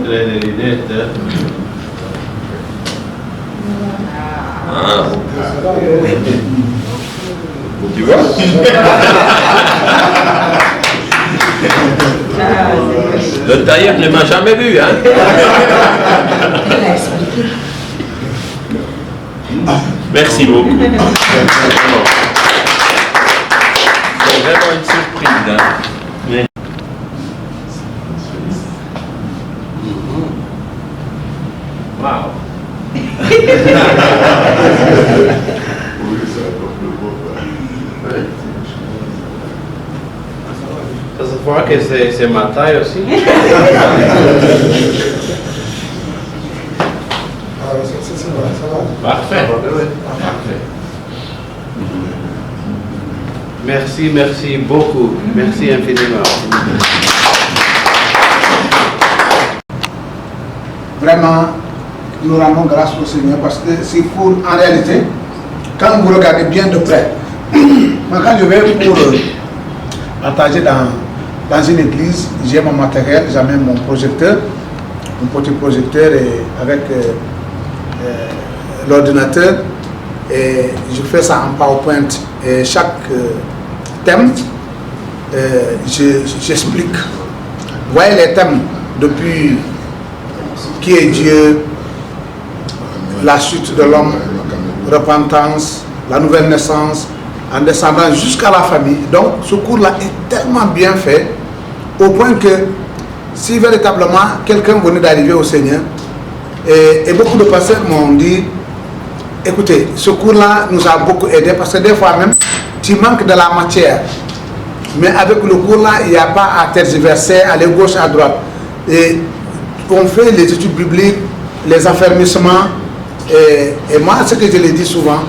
trae de dinette. Ah. Tu vois? Le tailleur ne m'a jamais vu, hein? Merci beaucoup. C'est vraiment une surprise, hein? Mais... Wow. Ça se voit que c'est ma taille aussi. Parfait. Parfait. Merci beaucoup. Merci infiniment. Vraiment, nous rendons grâce au Seigneur parce que c'est pour, en réalité, quand vous regardez bien de près, moi quand je vais pour partager dans une église, j'ai mon matériel, j'amène mon projecteur, mon petit projecteur et avec l'ordinateur, et je fais ça en PowerPoint. Et chaque thème, j'explique. Vous voyez les thèmes depuis qui est Dieu, la chute de l'homme, repentance, la nouvelle naissance, en descendant jusqu'à la famille. Donc ce cours-là est tellement bien fait au point que si véritablement quelqu'un venait d'arriver au Seigneur, et beaucoup de pasteurs m'ont dit, écoutez, ce cours-là nous a beaucoup aidé parce que des fois même, tu manques de la matière. Mais avec le cours-là, il n'y a pas à tergiverser, aller gauche, à droite. Et on fait les études bibliques, les affermissements. Et moi, ce que je le dis souvent,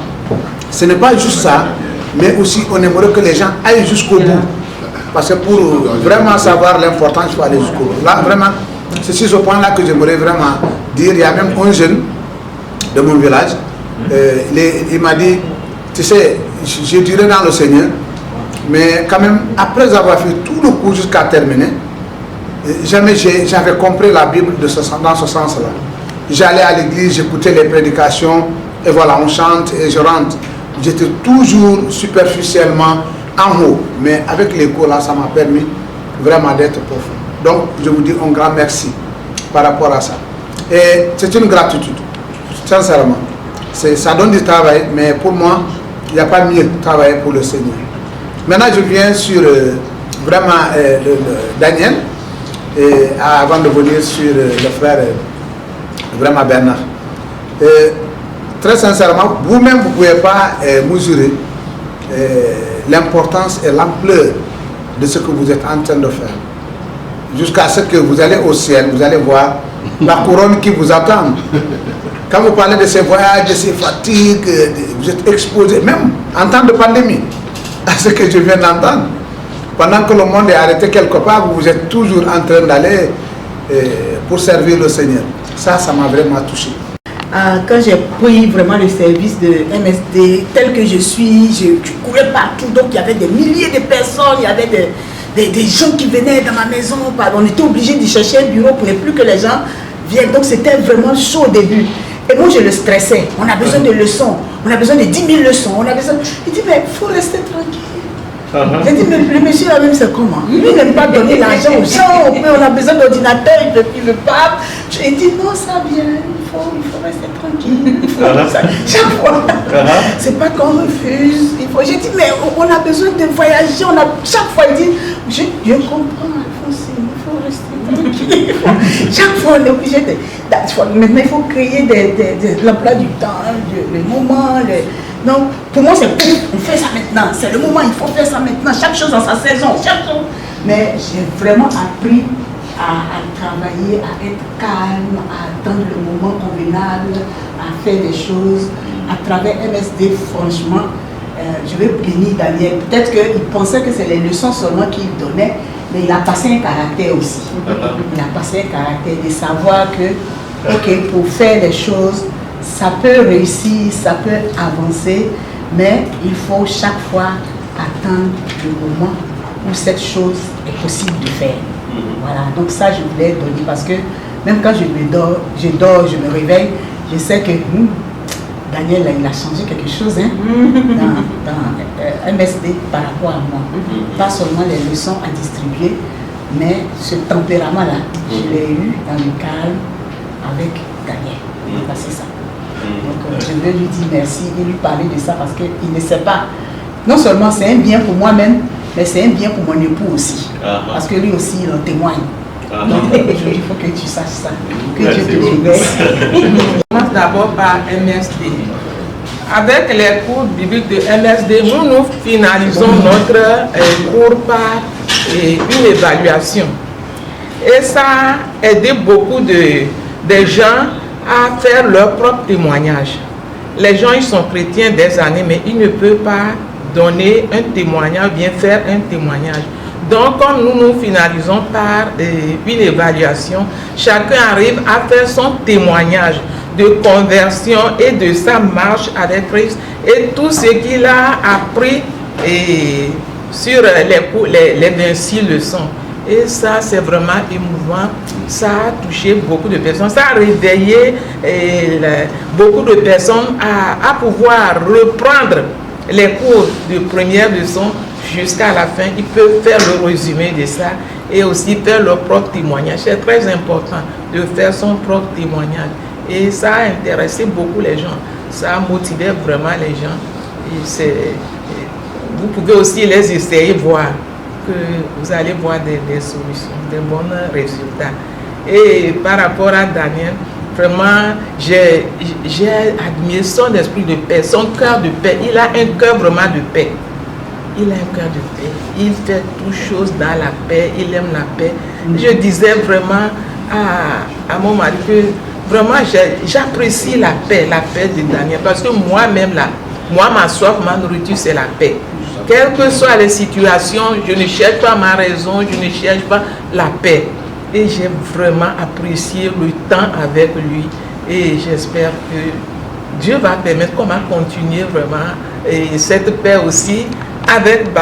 ce n'est pas juste ça, mais aussi on aimerait que les gens aillent jusqu'au bout. Parce que pour vraiment savoir l'importance, il faut aller jusqu'au bout. Là, vraiment, c'est sur ce point-là que j'aimerais vraiment dire. Il y a même un jeune de mon village, il m'a dit, tu sais, j'ai duré dans le Seigneur, mais quand même, après avoir fait tout le cours jusqu'à terminer, jamais j'avais compris la Bible dans ce sens-là. J'allais à l'église, j'écoutais les prédications, et voilà, on chante et je rentre. J'étais toujours superficiellement en haut, mais avec les cours là, ça m'a permis vraiment d'être profond. Donc, je vous dis un grand merci par rapport à ça. Et c'est une gratitude, sincèrement. Ça donne du travail, mais pour moi, il n'y a pas mieux de travailler pour le Seigneur. Maintenant, je viens sur vraiment Daniel, et avant de venir sur le frère vraiment Bernard. Très sincèrement, vous-même, vous ne pouvez pas mesurer l'importance et l'ampleur de ce que vous êtes en train de faire. Jusqu'à ce que vous allez au ciel, vous allez voir la couronne qui vous attend. Quand vous parlez de ces voyages, de ces fatigues, vous êtes exposé, même en temps de pandémie, à ce que je viens d'entendre. Pendant que le monde est arrêté quelque part, vous êtes toujours en train d'aller pour servir le Seigneur. Ça m'a vraiment touché. Quand j'ai pris vraiment le service de MSD, tel que je suis, je courais partout, donc il y avait des milliers de personnes, il y avait des gens qui venaient dans ma maison, on était obligé de chercher un bureau pour ne plus que les gens viennent, donc c'était vraiment chaud au début. Et moi je le stressais, on a besoin de leçons, on a besoin de 10 000 leçons, on a besoin... Il dit mais il faut rester tranquille. J'ai dit mais le monsieur là même c'est comment? Lui n'aime pas donner l'argent aux gens, on a besoin d'ordinateur, il veut pas. J'ai dit non ça vient, il faut rester tranquille. Chaque fois, c'est pas qu'on refuse, j'ai dit mais on a besoin de voyager, chaque fois il dit, je comprends Alphonse, il faut rester tranquille. Chaque fois on est obligé de... Maintenant il faut créer l'emploi du temps, le moment, donc, pour moi, c'est on fait ça maintenant. C'est le moment, il faut faire ça maintenant. Chaque chose dans sa saison, chaque chose. Mais j'ai vraiment appris à travailler, à être calme, à attendre le moment convenable, à faire des choses. À travers MSD, franchement, je vais bénir Daniel. Peut-être qu'il pensait que c'est les leçons seulement qu'il donnait, mais il a passé un caractère aussi. Il a passé un caractère de savoir que, ok, pour faire des choses, ça peut réussir, ça peut avancer, mais il faut chaque fois attendre le moment où cette chose est possible de faire. Voilà, donc ça je voulais donner parce que Même quand je dors, je me réveille, je sais que Daniel, il a changé quelque chose hein, dans MSD par rapport à moi. Pas seulement les leçons à distribuer, mais ce tempérament-là, je l'ai eu dans le calme avec Daniel. C'est ça. Donc je veux lui dire merci et lui parler de ça parce qu'il ne sait pas. Non seulement c'est un bien pour moi-même, mais c'est un bien pour mon époux aussi. Parce que lui aussi, il en témoigne. Donc il faut que tu saches ça. Que Dieu te bénisse. On commence d'abord par MSD. Avec les cours bibliques de MSD, nous finalisons notre cours par une évaluation. Et ça a aidé beaucoup de gens à faire leur propre témoignage. Les gens, ils sont chrétiens des années, mais ils ne peuvent pas donner un témoignage, bien faire un témoignage. Donc, comme nous finalisons par une évaluation, chacun arrive à faire son témoignage de conversion et de sa marche avec Christ et tout ce qu'il a appris sur les 26 leçons. Et ça, c'est vraiment émouvant. Ça a touché beaucoup de personnes. Ça a réveillé beaucoup de personnes à pouvoir reprendre les cours de première leçon jusqu'à la fin. Ils peuvent faire le résumé de ça et aussi faire leur propre témoignage. C'est très important de faire son propre témoignage. Et ça a intéressé beaucoup les gens. Ça a motivé vraiment les gens. Et vous pouvez aussi les essayer, voir que vous allez voir des solutions, des bons résultats. Et par rapport à Daniel, vraiment, j'ai admiré son esprit de paix, son cœur de paix. Il a un cœur vraiment de paix. Il a un cœur de paix. Il fait toutes choses dans la paix. Il aime la paix. Je disais vraiment à mon mari que vraiment j'apprécie la paix de Daniel. Parce que moi-même, ma soif, ma nourriture, c'est la paix. Quelles que soient les situations, je ne cherche pas ma raison, je ne cherche pas la paix. Et j'ai vraiment apprécié le temps avec lui. Et j'espère que Dieu va permettre qu'on va continuer vraiment cette paix aussi avec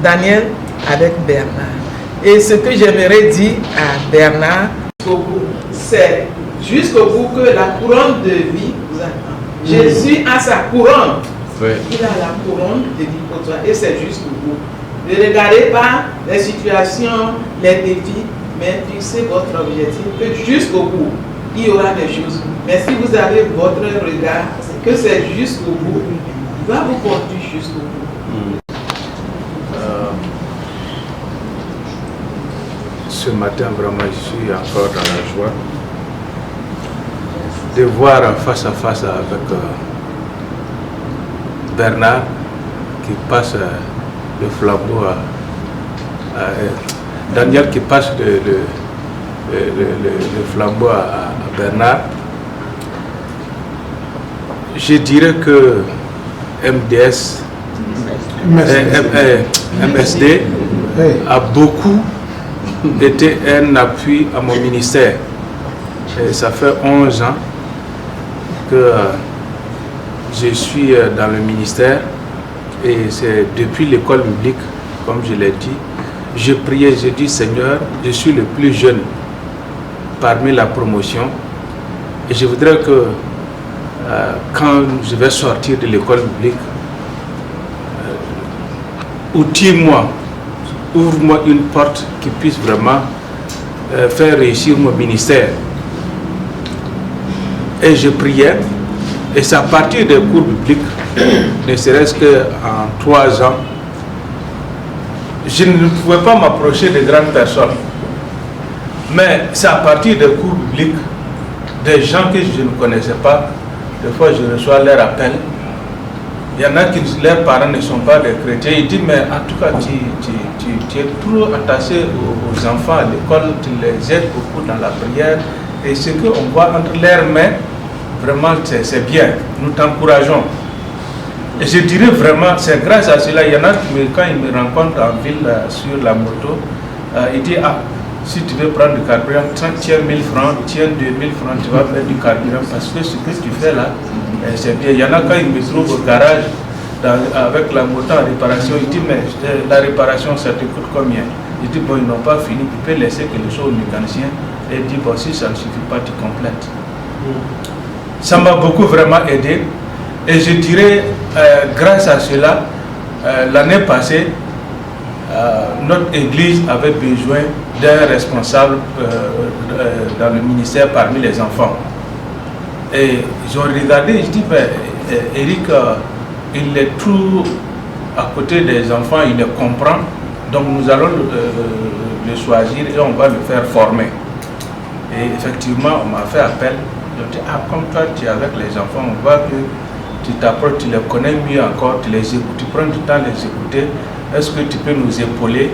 Daniel, avec Bernard. Et ce que j'aimerais dire à Bernard, c'est jusqu'au bout que la couronne de vie vous attend. Jésus a sa couronne. Oui. Il a la couronne de vie pour toi et c'est jusqu'au bout. Ne regardez pas les situations, les défis, mais fixez votre objectif que jusqu'au bout, il y aura des choses. Mais si vous avez votre regard, c'est que c'est jusqu'au bout. Il va vous conduire jusqu'au bout. Ce matin, vraiment, je suis encore dans la joie de voir face à face avec Bernard qui passe le flambeau à Daniel qui passe le flambeau à Bernard. Je dirais que MSD a beaucoup été un appui à mon ministère. Et ça fait 11 ans que je suis dans le ministère et c'est depuis l'école biblique, comme je l'ai dit, je priais, je dis Seigneur, je suis le plus jeune parmi la promotion et je voudrais que quand je vais sortir de l'école biblique, outille-moi, ouvre-moi une porte qui puisse vraiment faire réussir mon ministère. Et je priais, et c'est à partir des cours bibliques, ne serait-ce qu'en 3 ans, je ne pouvais pas m'approcher de grandes personnes. Mais c'est à partir des cours bibliques, des gens que je ne connaissais pas, des fois je reçois leur appel. Il y en a qui, leurs parents ne sont pas des chrétiens. Ils disent, mais en tout cas, tu es trop attaché aux enfants à l'école, tu les aides beaucoup dans la prière. Et ce qu'on voit entre leurs mains, vraiment, c'est bien. Nous t'encourageons. Et je dirais vraiment, c'est grâce à cela. Il y en a qui, quand ils me rencontrent en ville sur la moto, ils disent, ah, si tu veux prendre du carburant, tiens 1000 francs, tiens 2000 francs, tu vas faire du carburant. Parce que ce que tu fais là, c'est bien. Il y en a quand ils me trouvent au garage avec la moto en réparation, ils disent mais la réparation ça te coûte combien? Ils disent bon ils n'ont pas fini, tu peux laisser que le soit au mécanicien et dit bon, si ça ne suffit pas, tu complètes. Ça m'a beaucoup vraiment aidé et je dirais grâce à cela, l'année passée, notre église avait besoin d'un responsable dans le ministère parmi les enfants. Et j'ai regardé, je dis, ben, Eric, il est tout à côté des enfants, il les comprend, donc nous allons le choisir et on va le faire former. Et effectivement, on m'a fait appel. Je dis, ah, comme toi tu es avec les enfants, on voit que tu t'approches, tu les connais mieux encore, tu les écoutes, tu prends du temps à les écouter. Est-ce que tu peux nous épauler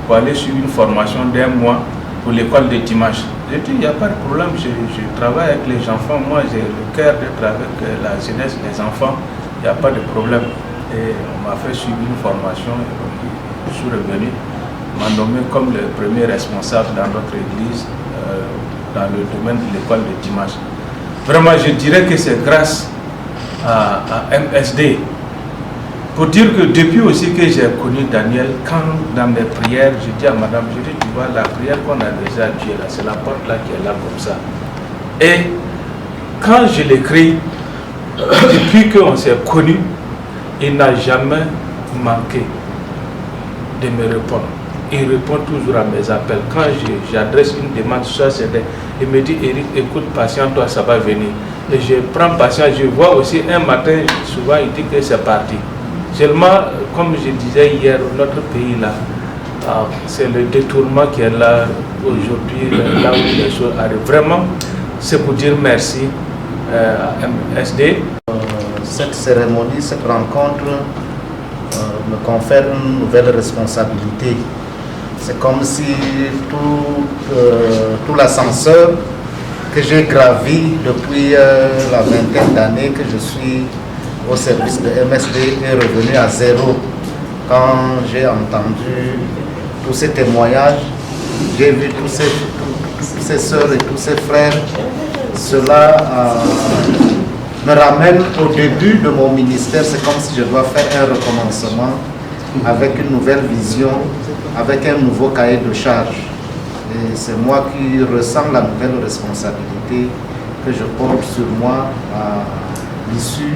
pour aller suivre une formation d'1 mois pour l'école de dimanche? J'ai dit, il n'y a pas de problème, je travaille avec les enfants, moi j'ai le cœur d'être avec la jeunesse, les enfants, il n'y a pas de problème. Et on m'a fait suivre une formation, et je suis revenu, on m'a nommé comme le premier responsable dans notre église, dans le domaine de l'école de dimanche. Vraiment, je dirais que c'est grâce à MSD. Pour dire que depuis aussi que j'ai connu Daniel, quand dans mes prières, je dis à madame, je dis, tu vois, la prière qu'on a déjà à Dieu là, c'est la porte là qui est là comme ça. Et quand je l'écris, depuis qu'on s'est connu, il n'a jamais manqué de me répondre. Il répond toujours à mes appels. Quand j'adresse une demande, soit c'est il me dit, Eric, écoute, patiente-toi, ça va venir. Et je prends patience, je vois aussi un matin, souvent il dit que c'est parti. Seulement, comme je disais hier, notre pays là, c'est le détournement qui est là aujourd'hui, là où les choses arrivent. Vraiment, c'est pour dire merci à MSD. Cette cérémonie, cette rencontre me confère une nouvelle responsabilité. C'est comme si tout l'ascenseur que j'ai gravi depuis la vingtaine d'années que je suis au service de MSD est revenu à zéro. Quand j'ai entendu tous ces témoignages, j'ai vu tous ces sœurs et tous ces frères, cela me ramène au début de mon ministère. C'est comme si je dois faire un recommencement avec une nouvelle vision, avec un nouveau cahier de charge. Et c'est moi qui ressens la nouvelle responsabilité que je porte sur moi à l'issue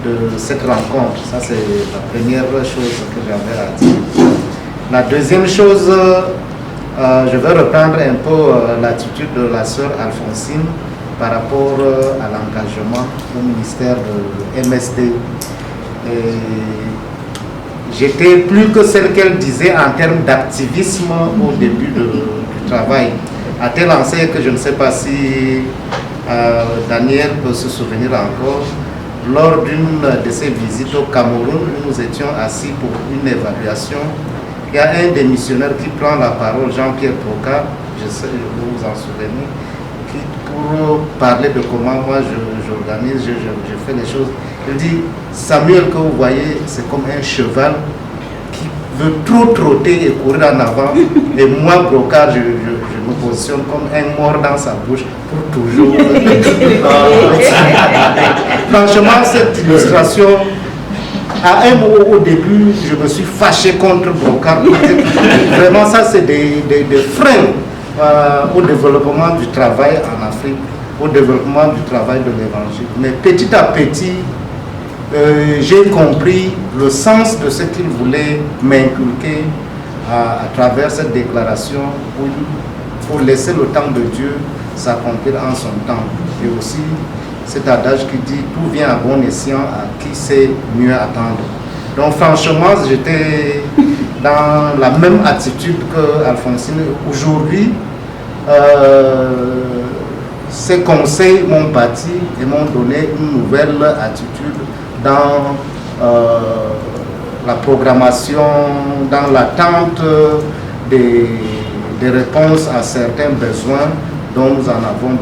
de cette rencontre. Ça, c'est la première chose que j'avais à dire. La deuxième chose, je vais reprendre un peu l'attitude de la sœur Alphonsine par rapport à l'engagement au ministère de MSD. J'étais plus que celle qu'elle disait en termes d'activisme au début du travail. À tel enseigne que je ne sais pas si Daniel peut se souvenir encore, lors d'une de ses visites au Cameroun, nous étions assis pour une évaluation. Il y a un des missionnaires qui prend la parole, Jean-Pierre Proca, je sais, vous vous en souvenez, qui, pour parler de comment moi j'organise, je fais les choses. Il dit, Samuel que vous voyez, c'est comme un cheval qui veut trop trotter et courir en avant. Et moi, Brocard, je me positionne comme un mort dans sa bouche pour toujours. Franchement, cette illustration, à un moment au début, je me suis fâché contre Brocard. Vraiment, ça, c'est des freins au développement du travail en Afrique, au développement du travail de l'évangile. Mais petit à petit, j'ai compris le sens de ce qu'il voulait m'inculquer à travers cette déclaration pour laisser le temps de Dieu s'accomplir en son temps. Et aussi cet adage qui dit « tout vient à bon escient à qui sait mieux attendre ». Donc franchement, j'étais dans la même attitude que Alphonsine. Aujourd'hui, ces conseils m'ont bâti et m'ont donné une nouvelle attitude dans la programmation, dans l'attente des réponses à certains besoins dont nous en avons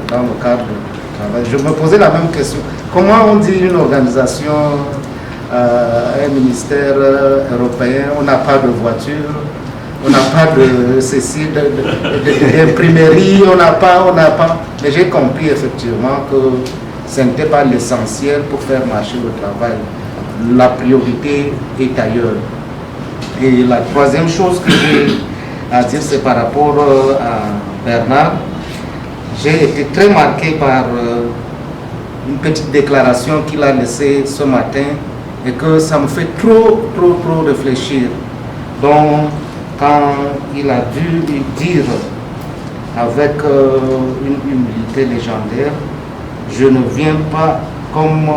dans le cadre du travail. Je me posais la même question. Comment on dit une organisation, un ministère européen, on n'a pas de voiture, on n'a pas de ceci, d'imprimerie, on n'a pas. Mais j'ai compris effectivement que ce n'était pas l'essentiel pour faire marcher le travail. La priorité est ailleurs. Et la troisième chose que j'ai à dire, c'est par rapport à Bernard, j'ai été très marqué par une petite déclaration qu'il a laissée ce matin et que ça me fait trop réfléchir. Donc, quand il a dû dire avec une humilité légendaire, je ne viens pas comme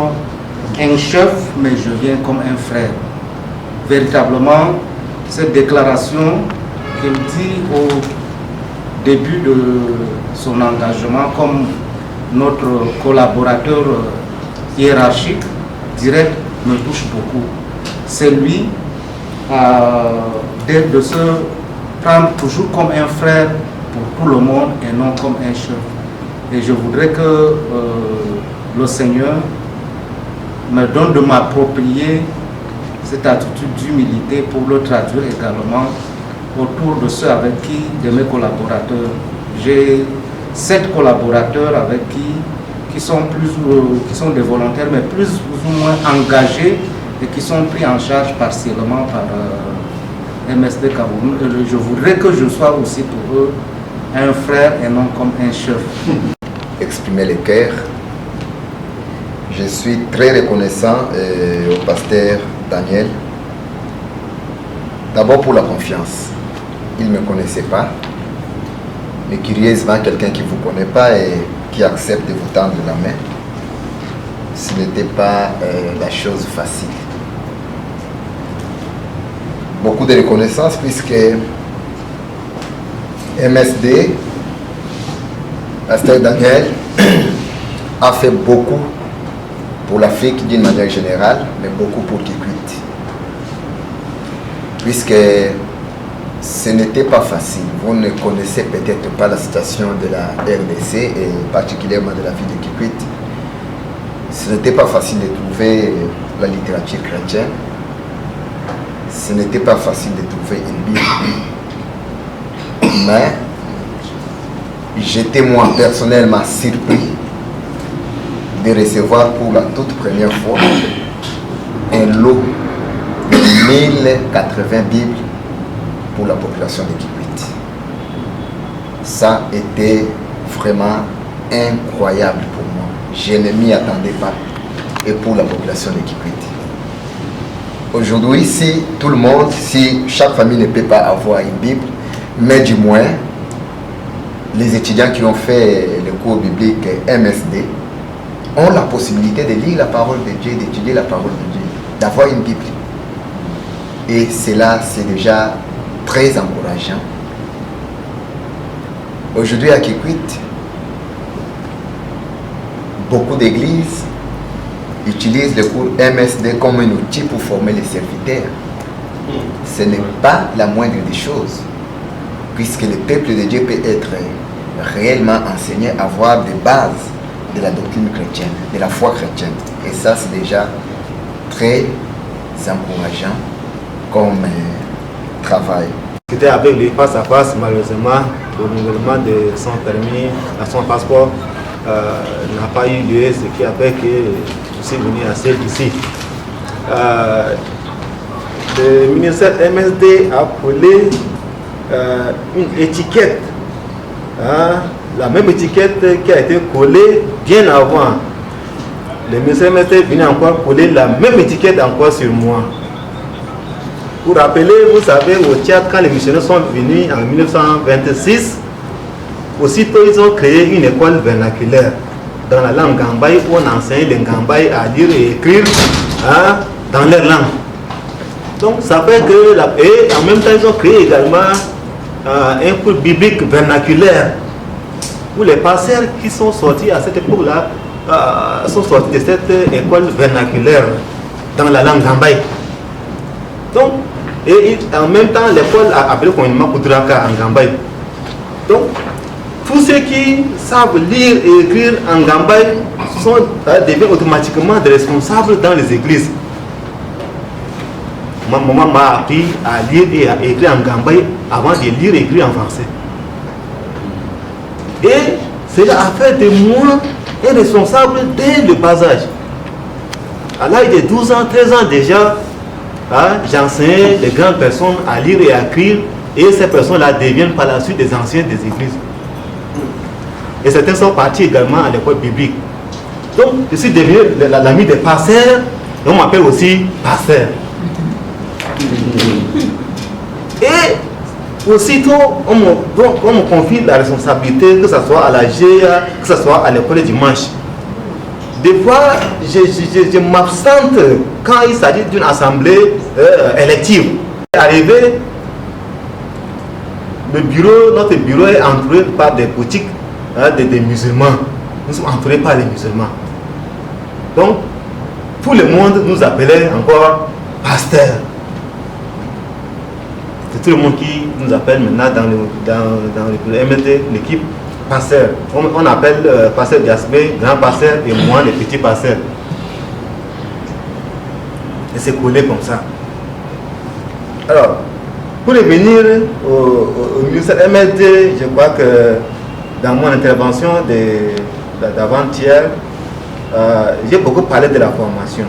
un chef, mais je viens comme un frère. Véritablement, cette déclaration qu'il dit au début de son engagement comme notre collaborateur hiérarchique, direct, me touche beaucoup. C'est lui de se prendre toujours comme un frère pour tout le monde et non comme un chef. Et je voudrais que le Seigneur me donne de m'approprier cette attitude d'humilité pour le traduire également autour de ceux avec qui, de mes collaborateurs. J'ai 7 collaborateurs avec qui sont des volontaires, mais plus ou moins engagés et qui sont pris en charge partiellement par MSD Cameroun. Et je voudrais que je sois aussi pour eux un frère et non comme un chef. Exprimer le cœur. Je suis très reconnaissant au pasteur Daniel. D'abord pour la confiance. Il ne me connaissait pas. Mais curieusement, quelqu'un qui ne vous connaît pas et qui accepte de vous tendre la main, ce n'était pas la chose facile. Beaucoup de reconnaissance puisque MSD, pasteur Daniel, a fait beaucoup pour l'Afrique d'une manière générale, mais beaucoup pour Kikwit. Puisque ce n'était pas facile. Vous ne connaissez peut-être pas la situation de la RDC et particulièrement de la ville de Kikwit. Ce n'était pas facile de trouver la littérature chrétienne. Ce n'était pas facile de trouver une Bible. Mais j'étais moi personnellement surpris de recevoir pour la toute première fois un lot de 1080 Bibles pour la population de Kikwit. Ça était vraiment incroyable pour moi. Je ne m'y attendais pas. Et pour la population de Kikwit. Aujourd'hui, si tout le monde, si chaque famille ne peut pas avoir une Bible, mais du moins, les étudiants qui ont fait le cours biblique MSD ont la possibilité de lire la parole de Dieu, d'étudier la parole de Dieu, d'avoir une Bible. Et cela, c'est déjà très encourageant. Aujourd'hui à Kikwit, beaucoup d'églises utilisent le cours MSD comme un outil pour former les serviteurs. Ce n'est pas la moindre des choses, puisque le peuple de Dieu peut être réellement enseigné, avoir des bases de la doctrine chrétienne, de la foi chrétienne. Et ça, c'est déjà très encourageant comme travail. C'était avec lui face à face, malheureusement, le renouvellement de son permis, à son passeport n'a pas eu lieu, ce qui a fait que je suis venu à celle-ci. Le ministère MSD a collé une étiquette, la même étiquette qui a été collée bien avant. Le ministère MSD est venu encore coller la même étiquette encore sur moi. Pour rappeler, vous savez, au Tchad, quand les missionnaires sont venus en 1926, aussitôt ils ont créé une école vernaculaire dans la langue Gambaye où on enseigne les Gambaye à lire et écrire dans leur langue. Donc ça fait que, et en même temps ils ont créé également un cours biblique vernaculaire où les pasteurs qui sont sortis à cette époque-là sont sortis de cette école vernaculaire dans la langue Gambaye. Donc, et en même temps l'école a appelé communément Koudraka en Gambaye. Donc, tous ceux qui savent lire et écrire en Gambaye deviennent automatiquement des responsables dans les églises. Ma maman m'a appris à lire et à écrire en Gambaye avant de lire et écrire en français. Et cela a fait de moi un responsable dès le bas âge. À l'âge de 12 ans, 13 ans déjà, j'enseignais les grandes personnes à lire et à écrire, et ces personnes-là deviennent par la suite des anciens des églises. et certains sont partis également à l'école biblique. Donc, je suis devenu l'ami des pasteurs, et on m'appelle aussi pasteur. Et aussitôt, on me confie la responsabilité, que ce soit à la GIA, que ce soit à l'école dimanche. Des fois, je m'absente quand il s'agit d'une assemblée élective. Arrivé, notre bureau est entouré par des boutiques des musulmans. Nous sommes entourés par les musulmans. Donc, tout le monde nous appelait encore pasteur. C'est tout le monde qui nous appelle maintenant dans le MSD, l'équipe pasteur. On appelle pasteur Gaspé, grand pasteur, et moi le petit pasteur. Et c'est collé comme ça. Alors, pour revenir au ministère MSD, je crois que dans mon intervention d'avant-hier, j'ai beaucoup parlé de la formation.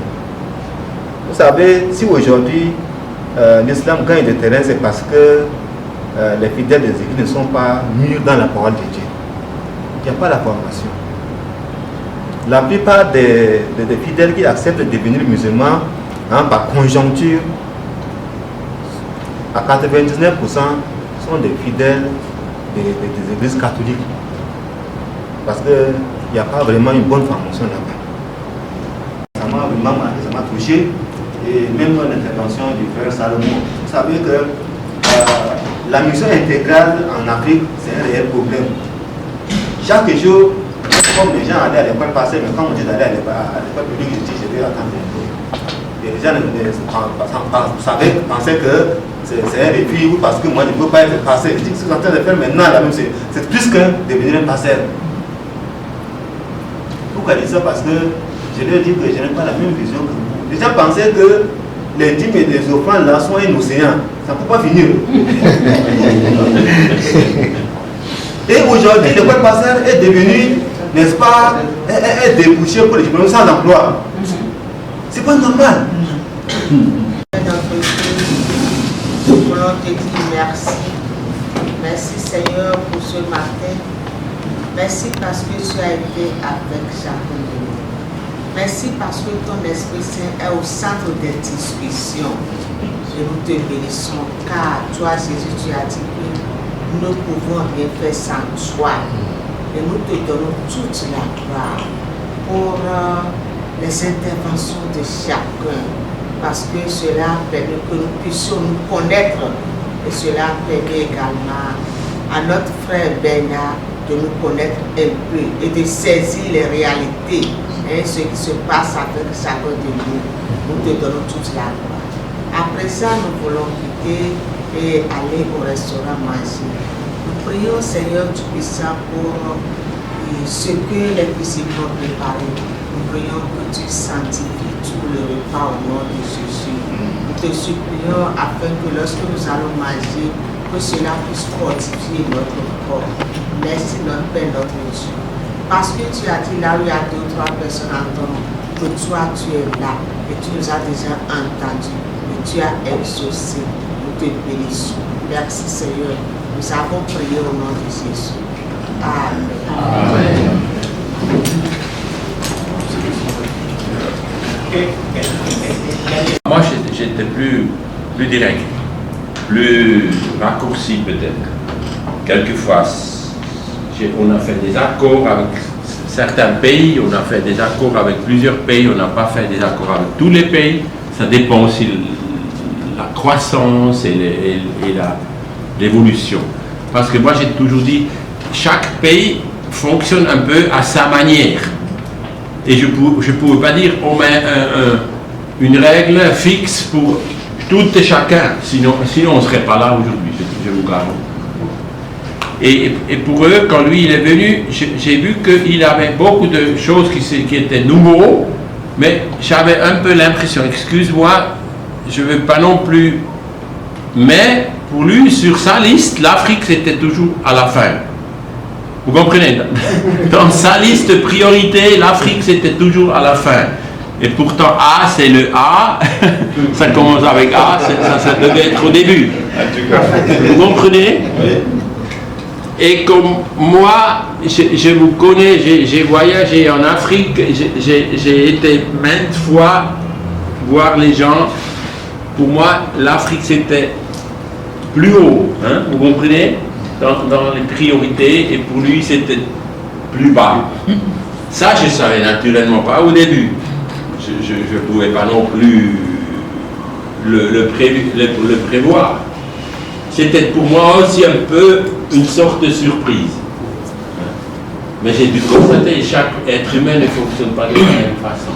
Vous savez, si aujourd'hui l'islam gagne du terrain, c'est parce que les fidèles des églises ne sont pas mûrs dans la parole de Dieu. Il n'y a pas la formation. La plupart des fidèles qui acceptent de devenir musulmans par conjoncture, à 99% sont des fidèles des églises catholiques. Parce qu'il n'y a pas vraiment une bonne formation là-bas. Ça m'a vraiment marqué, ça m'a touché. Et même dans l'intervention du frère Salomon, vous savez que la mission intégrale en Afrique, c'est un réel problème. Chaque jour, comme les gens allaient à l'école passer, mais quand on dit d'aller à l'école publique, je vais attendre un peu. Et les gens pensaient que c'est un refus ou parce que moi je ne peux pas être passé. Je dis que ce que je suis en train de faire maintenant, c'est plus que devenir un pasteur. Pourquoi je dis ça? Parce que je leur dis que je n'ai pas la même vision que vous. Les gens pensaient que les dîmes et les offrandes là sont un océan. Ça ne peut pas finir. Et aujourd'hui, l'école pasteur est devenue, n'est-ce pas, est débouché pour les diplômés sans emploi. C'est pas normal. Nous voulons te dire merci. Merci Seigneur pour ce matin. Merci parce que tu as été avec chacun de nous. Merci parce que ton Esprit Saint est au centre des discussions. Et nous te bénissons car toi Jésus, tu as dit que nous ne pouvons rien faire sans toi. Et nous te donnons toute la gloire pour les interventions de chacun. Parce que cela permet que nous puissions nous connaître et cela permet également à notre frère Bernard de nous connaître un peu et de saisir les réalités, ce qui se passe avec chacun de nous. Nous te donnons toute la gloire. Après ça, nous voulons quitter et aller au restaurant manger. Nous prions Seigneur Tout-Puissant pour ce que les disciples ont préparé. Nous prions que tu sanctifies tout le repas au nom de Jésus. Nous te supplions afin que lorsque nous allons manger, que cela puisse fortifier notre corps. Merci notre Père, notre Dieu. Parce que tu as dit là où il y a 2 ou 3 personnes en ton nom, que toi tu es là et tu nous as déjà entendus et tu as exaucé. Nous te bénissons. Merci Seigneur. Nous avons prié au nom de Jésus. Amen. Amen. Moi, j'étais plus direct, plus raccourci peut-être. Quelquefois, on a fait des accords avec certains pays, on a fait des accords avec plusieurs pays, on n'a pas fait des accords avec tous les pays. Ça dépend aussi de la croissance et l'évolution. Parce que moi, j'ai toujours dit, chaque pays fonctionne un peu à sa manière. Et je ne pouvais pas dire on met une règle fixe pour tout et chacun, sinon on ne serait pas là aujourd'hui, je vous garantis. Et pour eux, quand lui il est venu, j'ai vu qu'il avait beaucoup de choses qui étaient nouveaux, mais j'avais un peu l'impression, excuse-moi, je ne veux pas non plus, mais pour lui, sur sa liste, l'Afrique c'était toujours à la fin. Vous comprenez? Dans sa liste de priorités, l'Afrique c'était toujours à la fin. Et pourtant A c'est le A, ça commence avec A, ça devait être au début. Vous comprenez? Et comme moi, je vous connais, j'ai voyagé en Afrique, j'ai été maintes fois voir les gens. Pour moi, l'Afrique c'était plus haut, hein, vous comprenez, dans les priorités, et pour lui c'était plus bas. Ça, je ne savais naturellement pas au début. Je ne pouvais pas non plus le prévoir. C'était pour moi aussi un peu une sorte de surprise. Mais j'ai dû constater que chaque être humain ne fonctionne pas de la même façon.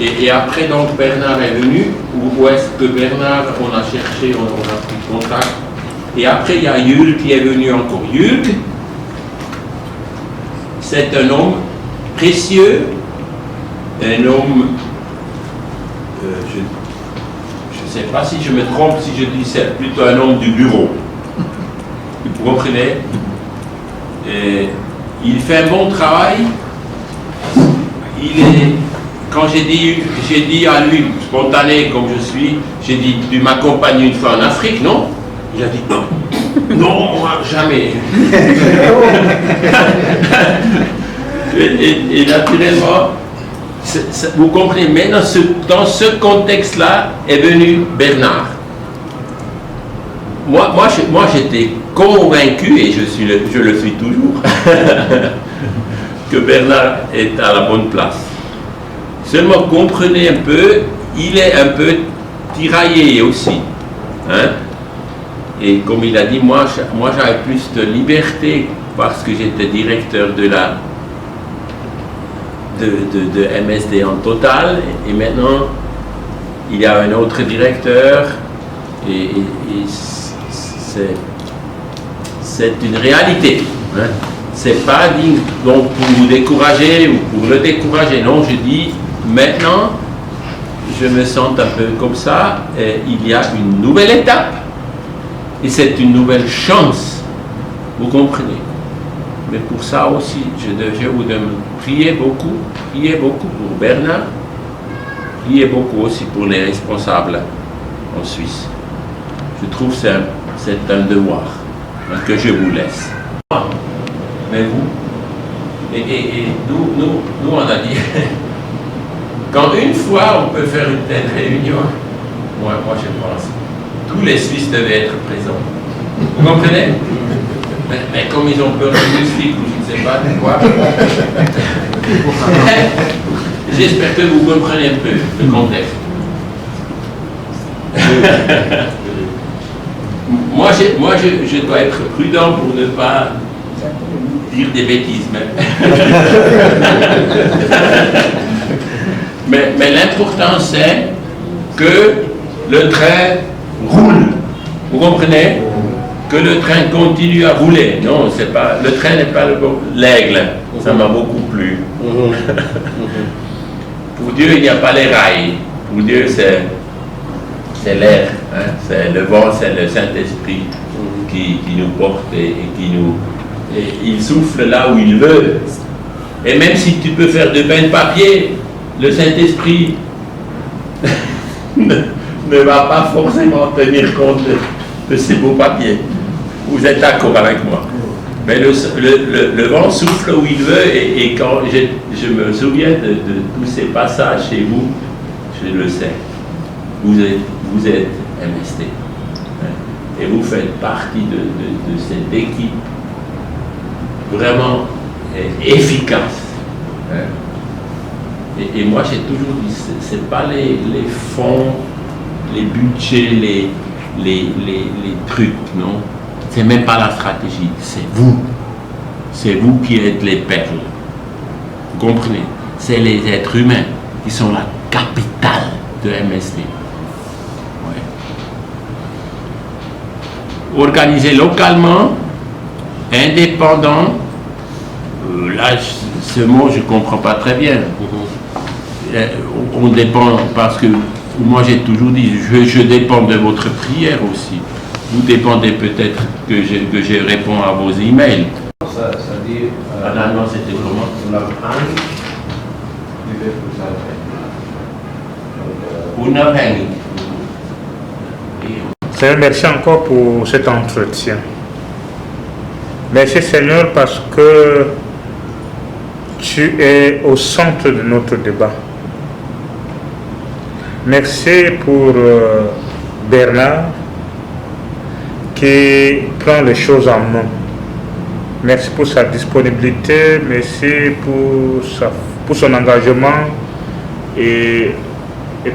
Et après, donc, Bernard est venu. Où est-ce que Bernard, on a cherché, on a pris contact. Et après, il y a Yul qui est venu encore. Yul, c'est un homme précieux, un homme, je ne sais pas si je me trompe, si je dis c'est plutôt un homme du bureau. Vous comprenez? Et il fait un bon travail. Il est, quand j'ai dit à lui, spontané comme je suis, j'ai dit, tu m'accompagnes une fois en Afrique, non? Il a dit non. Non, moi, jamais. et naturellement, vous comprenez, mais dans ce contexte-là est venu Bernard. Moi j'étais convaincu, et je le suis toujours, que Bernard est à la bonne place. Seulement comprenez un peu, il est un peu tiraillé aussi. Hein? Et comme il a dit, moi j'avais plus de liberté parce que j'étais directeur de MSD en total, et maintenant il y a un autre directeur, et c'est une réalité. Hein. C'est pas dit donc pour vous décourager ou pour le décourager, non, je dis maintenant je me sens un peu comme ça, et il y a une nouvelle étape et c'est une nouvelle chance, vous comprenez. Mais pour ça aussi, je vous demande, priez beaucoup pour Bernard, priez beaucoup aussi pour les responsables en Suisse. Je trouve que c'est un devoir que je vous laisse. Mais vous, et nous on a dit, quand une fois on peut faire une telle réunion, moi je pense, tous les Suisses devaient être présents. Vous comprenez? Mais comme ils ont peur de musique ou je ne sais pas de quoi, j'espère que vous comprenez un peu le contexte. moi je dois être prudent pour ne pas dire des bêtises même. mais l'important c'est que le train roule. Vous comprenez? Que le train continue à rouler. Non, c'est pas, le train n'est pas l'aigle. Ça m'a beaucoup plu. Pour Dieu, il n'y a pas les rails. Pour Dieu, c'est l'air. Hein? C'est le vent, c'est le Saint-Esprit qui nous porte et il souffle là où il veut. Et même si tu peux faire de pain de papier, le Saint-Esprit ne va pas forcément tenir compte de ces beaux papiers. Vous êtes d'accord avec moi? Mais le vent souffle où il veut, et quand je me souviens de tous ces passages chez vous, je le sais. Vous êtes MSD. Et vous faites partie de cette équipe vraiment efficace. Et moi j'ai toujours dit, c'est pas les fonds, les budgets, les trucs, non? C'est même pas la stratégie, c'est vous. C'est vous qui êtes les perles. Vous comprenez? C'est les êtres humains qui sont la capitale de MSD. Ouais. Organisé localement, indépendant, là, ce mot je ne comprends pas très bien. On dépend, parce que moi j'ai toujours dit, je dépends de votre prière aussi. Vous dépendez peut-être que je réponds à vos emails. Ça dit, en allemand c'était comment? Unabhängig. Seigneur, merci encore pour cet entretien. Merci Seigneur parce que tu es au centre de notre débat. Merci pour Bernard qui prend les choses en main. Merci pour sa disponibilité, merci pour son engagement et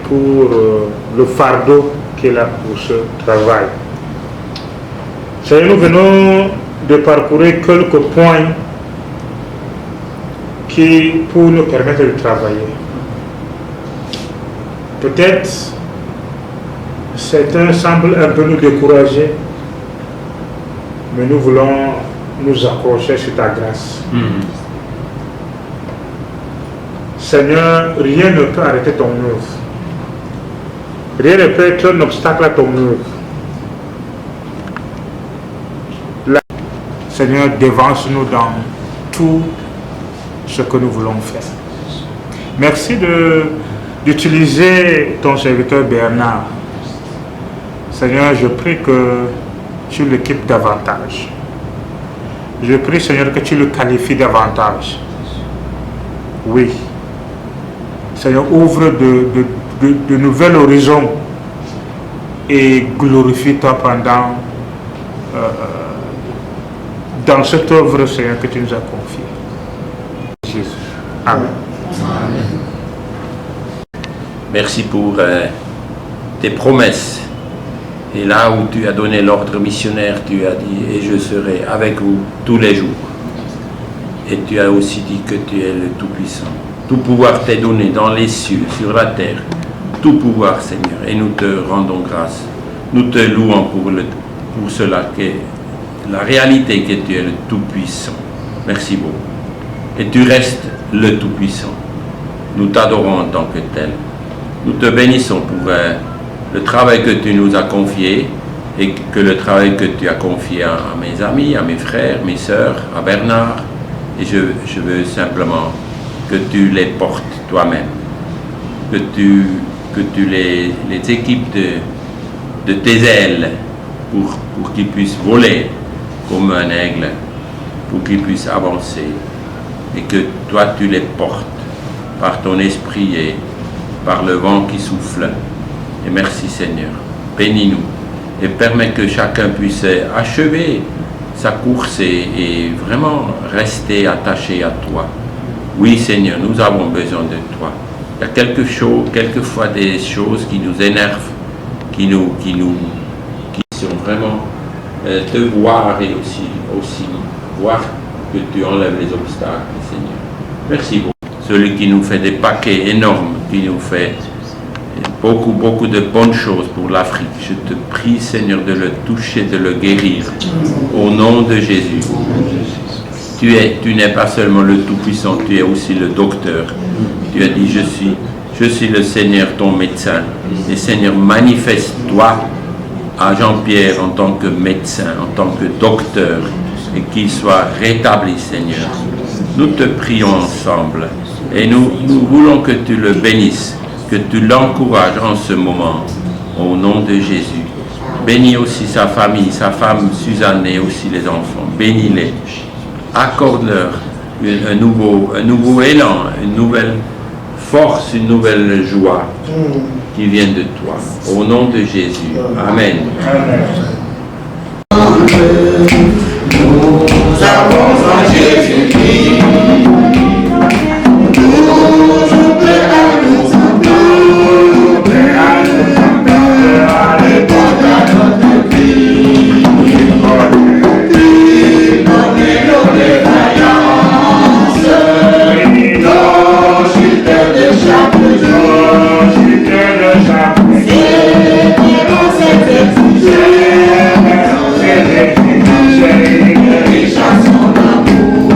pour le fardeau qu'il a pour ce travail. Seigneur, nous venons de parcourir quelques points qui pour nous permettre de travailler. Peut-être certains semblent un peu nous décourager, mais nous voulons nous accrocher sur ta grâce. Seigneur, rien ne peut arrêter ton œuvre. Rien ne peut être un obstacle à ton œuvre. Seigneur, dévance-nous dans tout ce que nous voulons faire. Merci d'utiliser ton serviteur Bernard. Seigneur, je prie que tu l'équipes davantage. Je prie, Seigneur, que tu le qualifies davantage. Oui. Seigneur, ouvre de nouveaux horizons et glorifie-toi pendant dans cette œuvre, Seigneur, que tu nous as confiée. Jésus. Amen. Merci pour tes promesses. Et là où tu as donné l'ordre missionnaire, tu as dit « Et je serai avec vous tous les jours ». Et tu as aussi dit que tu es le Tout-Puissant. Tout pouvoir t'est donné dans les cieux, sur la terre. Tout pouvoir, Seigneur. Et nous te rendons grâce. Nous te louons pour cela, que la réalité que tu es le Tout-Puissant. Merci beaucoup. Et tu restes le Tout-Puissant. Nous t'adorons en tant que tel. Nous te bénissons pour le travail que tu nous as confié et que le travail que tu as confié à mes amis, à mes frères, mes sœurs, à Bernard. Et je veux simplement que tu les portes toi-même, que tu les équipes de tes ailes pour qu'ils puissent voler comme un aigle, pour qu'ils puissent avancer et que toi tu les portes par ton esprit et par le vent qui souffle. Et merci Seigneur, bénis-nous et permets que chacun puisse achever sa course et vraiment rester attaché à toi. Oui Seigneur, nous avons besoin de toi. Il y a quelquefois des choses qui nous énervent, qui sont vraiment te voir et aussi voir que tu enlèves les obstacles, Seigneur. Merci beaucoup. Celui qui nous fait des paquets énormes, qui nous fait beaucoup de bonnes choses pour l'Afrique. Je te prie, Seigneur, de le toucher, de le guérir. Au nom de Jésus. Tu n'es pas seulement le Tout-Puissant, tu es aussi le docteur. Tu as dit, je suis le Seigneur, ton médecin. Et Seigneur, manifeste-toi à Jean-Pierre en tant que médecin, en tant que docteur, et qu'il soit rétabli, Seigneur. Nous te prions ensemble. Et nous voulons que tu le bénisses, que tu l'encourages en ce moment, au nom de Jésus. Bénis aussi sa famille, sa femme Suzanne et aussi les enfants. Bénis-les. Accorde-leur un nouveau élan, une nouvelle force, une nouvelle joie qui vient de toi. Au nom de Jésus. Amen. Nous avons en Jésus-Christ. Chasse son amour.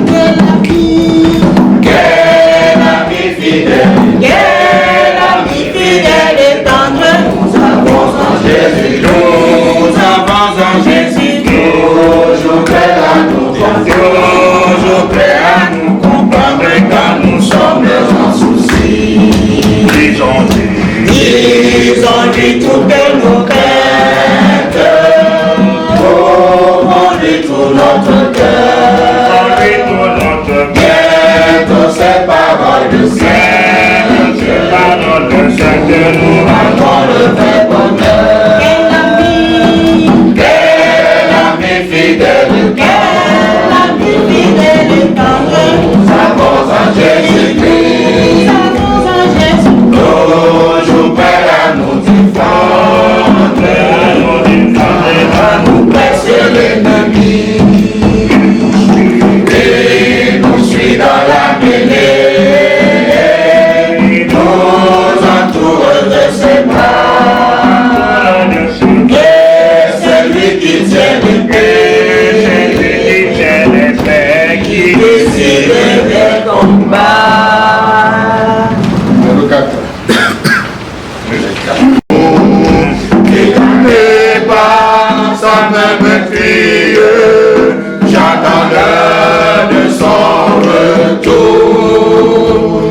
que nous rendons le vrai bonheur. Quel ami fidèle, quel ami fidèle et tendre. Nous avons en Jésus-Christ, toujours prêt à nous défendre, et à nous presser l'ennemi. Il nous suit dans la mêlée, nous entoure de ses bras. Et celui qui tient l'épée, qui décide des combats. Numéro 4. N'écoutez pas sa même crie, j'attends l'heure de son retour.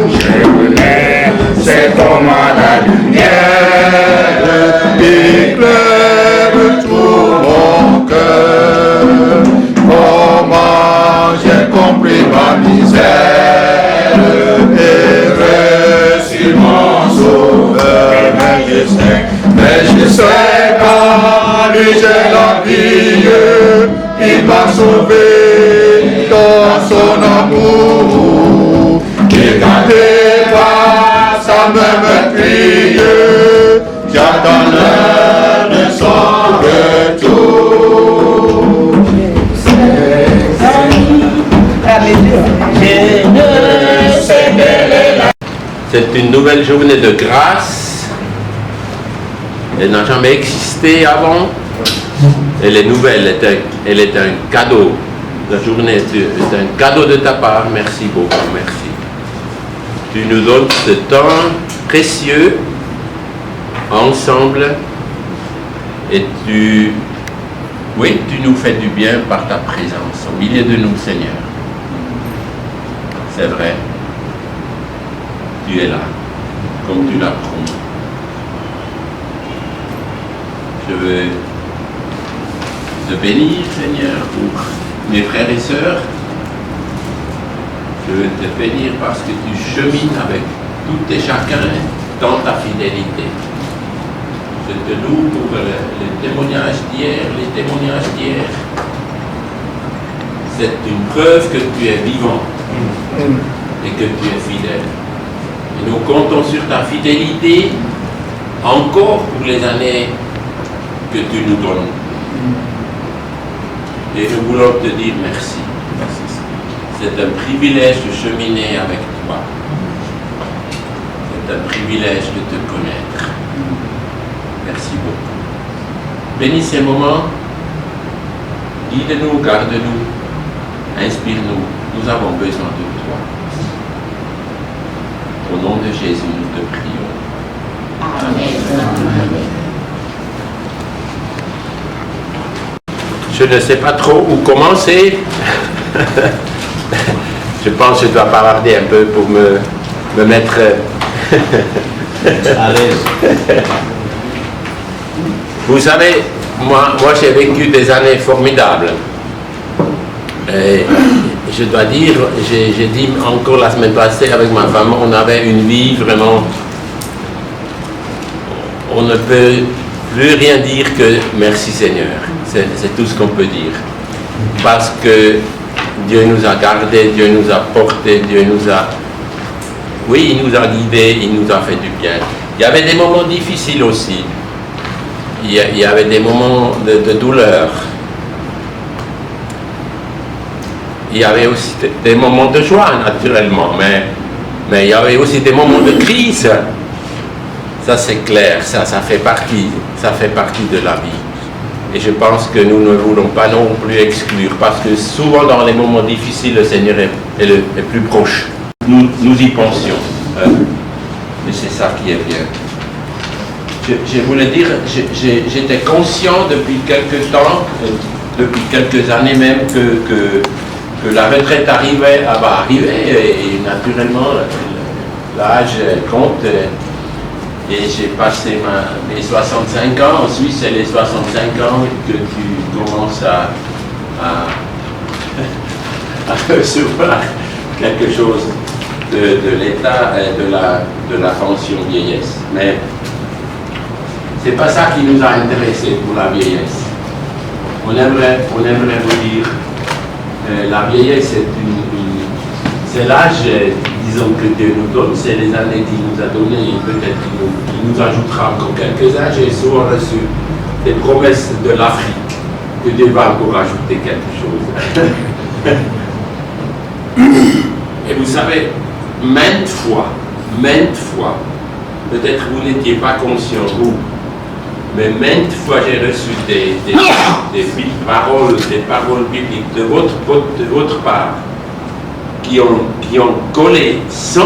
Je connais, c'est comme la lumière, éclaire tout mon cœur. Comment j'ai compris ma misère et reçu mon sauveur. Mais je sais qu'en lui j'ai la vie, il m'a sauvé dans son amour. N'écoutez pas sa même crie, j'attends l'heure de son retour. C'est une nouvelle journée de grâce. Elle n'a jamais existé avant. Elle est nouvelle, elle est un cadeau. La journée est un cadeau de ta part. Merci beaucoup, merci. Tu nous donnes ce temps précieux ensemble et tu nous fais du bien par ta présence au milieu de nous, Seigneur. C'est vrai. Tu es là, comme tu l'as promis. Je veux te bénir, Seigneur, pour mes frères et sœurs. Je veux te bénir parce que tu chemines avec tout et chacun dans ta fidélité. Je te loue pour les témoignages d'hier, C'est une preuve que tu es vivant et que tu es fidèle. Et nous comptons sur ta fidélité encore pour les années que tu nous donnes. Et nous voulons te dire merci. C'est un privilège de cheminer avec toi. C'est un privilège de te connaître. Merci beaucoup. Bénis ces moments. Guide-nous, garde-nous, inspire-nous. Nous avons besoin de toi. Au nom de Jésus, nous te prions. Amen. Je ne sais pas trop où commencer. Je pense que je dois bavarder un peu pour me mettre à l'aise. Vous savez, moi j'ai vécu des années formidables. Et je dois dire, j'ai dit encore la semaine passée avec ma femme, on avait une vie vraiment, on ne peut plus rien dire que merci Seigneur. C'est tout ce qu'on peut dire. Parce que Dieu nous a gardés, Dieu nous a portés, Dieu nous a... Oui, il nous a guidés, il nous a fait du bien. Il y avait des moments difficiles aussi. Il y avait des moments de douleur. Il y avait aussi des moments de joie, naturellement, mais il y avait aussi des moments de crise. Ça, c'est clair, ça fait partie de la vie. Et je pense que nous ne voulons pas non plus exclure, parce que souvent dans les moments difficiles, le Seigneur est plus proche. Nous y pensions. Et c'est ça qui est bien. Je voulais dire, j'étais conscient depuis quelques temps, depuis quelques années même, que la retraite arrivait, et naturellement, l'âge compte. Et j'ai passé mes 65 ans. En Suisse, c'est les 65 ans que tu commences à recevoir quelque chose. de l'état de la pension vieillesse. Mais c'est pas ça qui nous a intéressés pour la vieillesse. On aimerait vous dire, la vieillesse c'est l'âge, disons, que Dieu nous donne, c'est les années qu'il nous a données, et peut-être qu'il nous ajoutera encore quelques âges. J'ai souvent reçu des promesses de l'Afrique que Dieu va encore ajouter quelque chose. Et vous savez, maintes fois, peut-être vous n'étiez pas conscient, vous, mais maintes fois j'ai reçu des paroles bibliques de votre part qui ont collé 100%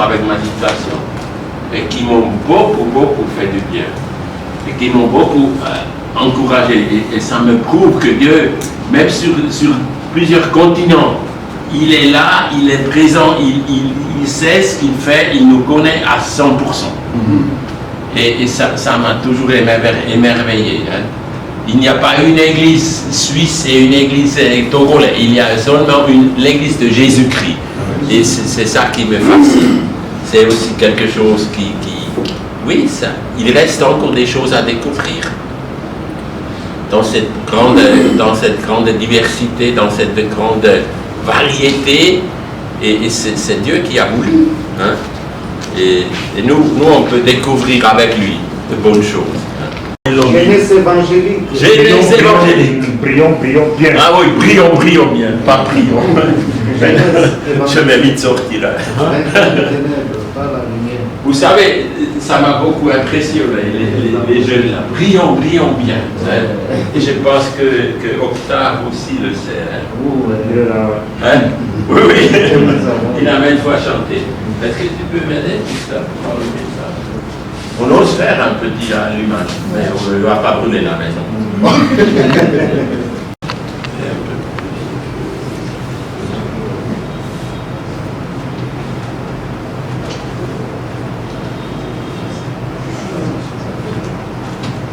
avec ma situation et qui m'ont beaucoup fait du bien et qui m'ont beaucoup encouragé. Et ça me prouve que Dieu, même sur plusieurs continents, il est là, il est présent, il sait ce qu'il fait, il nous connaît à 100%. Et ça m'a toujours émerveillé. Hein. Il n'y a pas une église suisse et une église togolaise, il y a seulement l'église de Jésus-Christ. Et c'est ça qui me fascine. C'est aussi quelque chose oui, il reste encore des choses à découvrir. Dans cette grande diversité, dans cette grande variété, et c'est Dieu qui a voulu. Hein. Et nous, on peut découvrir avec lui de bonnes choses. Jeunesse évangélique. Jeunesse évangélique. Prions bien. Ah oui, prions bien, pas prions. Je vais vite sortir. Vous savez, ça m'a beaucoup impressionné, les jeunes là. Prions bien. Hein. Et je pense que Octave aussi le sait. Hein. Oui. Il a maintes fois chanté. Est-ce que tu peux m'aider, Gustave, pour enlever ça? On ose faire un petit allumage, mais on ne va pas brûler la maison.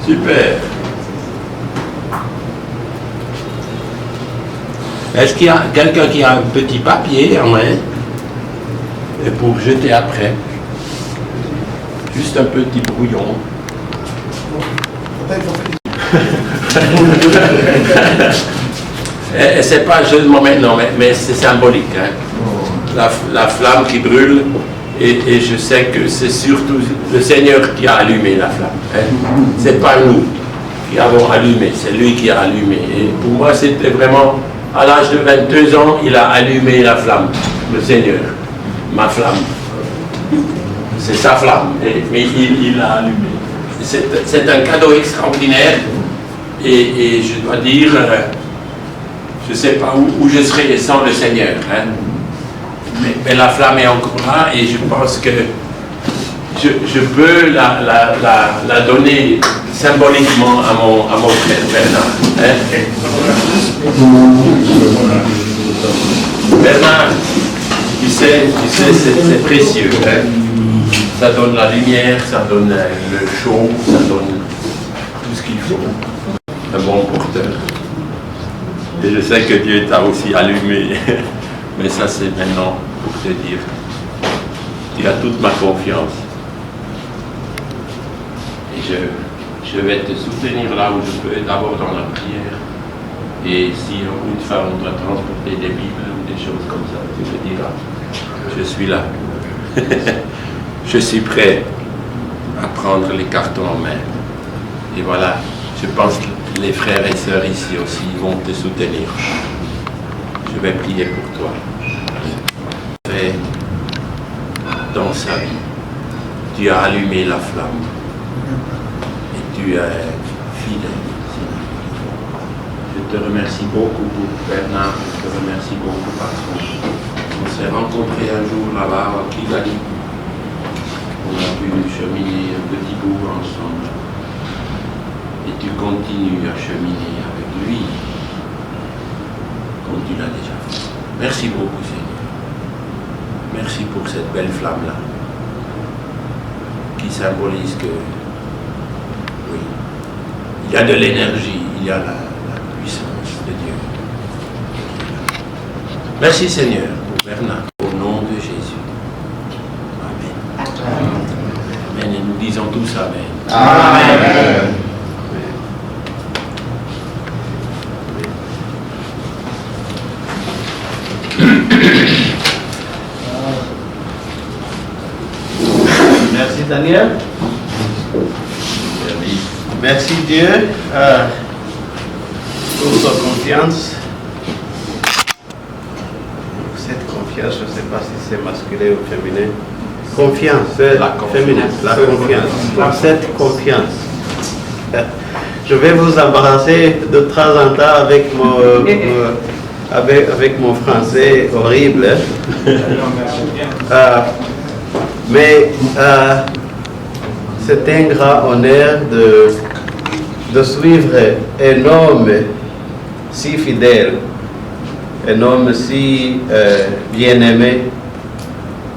Super. Est-ce qu'il y a quelqu'un qui a un petit papier en main et pour jeter après? Juste un petit brouillon. Et c'est pas un jeu de mots maintenant, mais c'est symbolique. Hein. La flamme qui brûle, et je sais que c'est surtout le Seigneur qui a allumé la flamme. Hein. C'est pas nous qui avons allumé, c'est lui qui a allumé. Et pour moi, c'était vraiment, à l'âge de 22 ans, il a allumé la flamme, le Seigneur, ma flamme. C'est sa flamme, mais il l'a allumé. C'est un cadeau extraordinaire et je dois dire, je ne sais pas où je serais sans le Seigneur. Hein. Mais la flamme est encore là et je pense que je peux la donner symboliquement à mon frère Bernard. Hein. Bernard, tu sais c'est précieux. Hein. Ça donne la lumière, ça donne le chaud, ça donne tout ce qu'il faut. Un bon porteur. Et je sais que Dieu t'a aussi allumé. Mais ça, c'est maintenant pour te dire. Tu as toute ma confiance. Et je vais te soutenir là où je peux, d'abord dans la prière. Et si une fois on doit transporter des Bibles ou des choses comme ça, tu me diras, je suis là. Je suis prêt à prendre les cartons en main. Et voilà, je pense que les frères et sœurs ici aussi vont te soutenir. Je vais prier pour toi. Fait dans sa vie, tu as allumé la flamme et tu es fidèle. Je te remercie beaucoup pour Bernard, je te remercie beaucoup parce qu'on s'est rencontrés un jour là-bas à Kigali. On a pu cheminer un petit bout ensemble. Et tu continues à cheminer avec lui, comme tu l'as déjà fait. Merci beaucoup, Seigneur. Merci pour cette belle flamme-là, qui symbolise que, oui, il y a de l'énergie, il y a la puissance de Dieu. Merci, Seigneur, pour Bernard, au nom de Jésus. tous. Amen. Amen. Merci Daniel. Merci Dieu pour sa confiance. Cette confiance, je ne sais pas si c'est masculin ou féminin. Confiance, c'est la féminin, la confiance. Pour cette confiance. Je vais vous embrasser de temps en temps avec mon français horrible. Mais c'est un grand honneur de suivre un homme si fidèle, un homme si bien-aimé,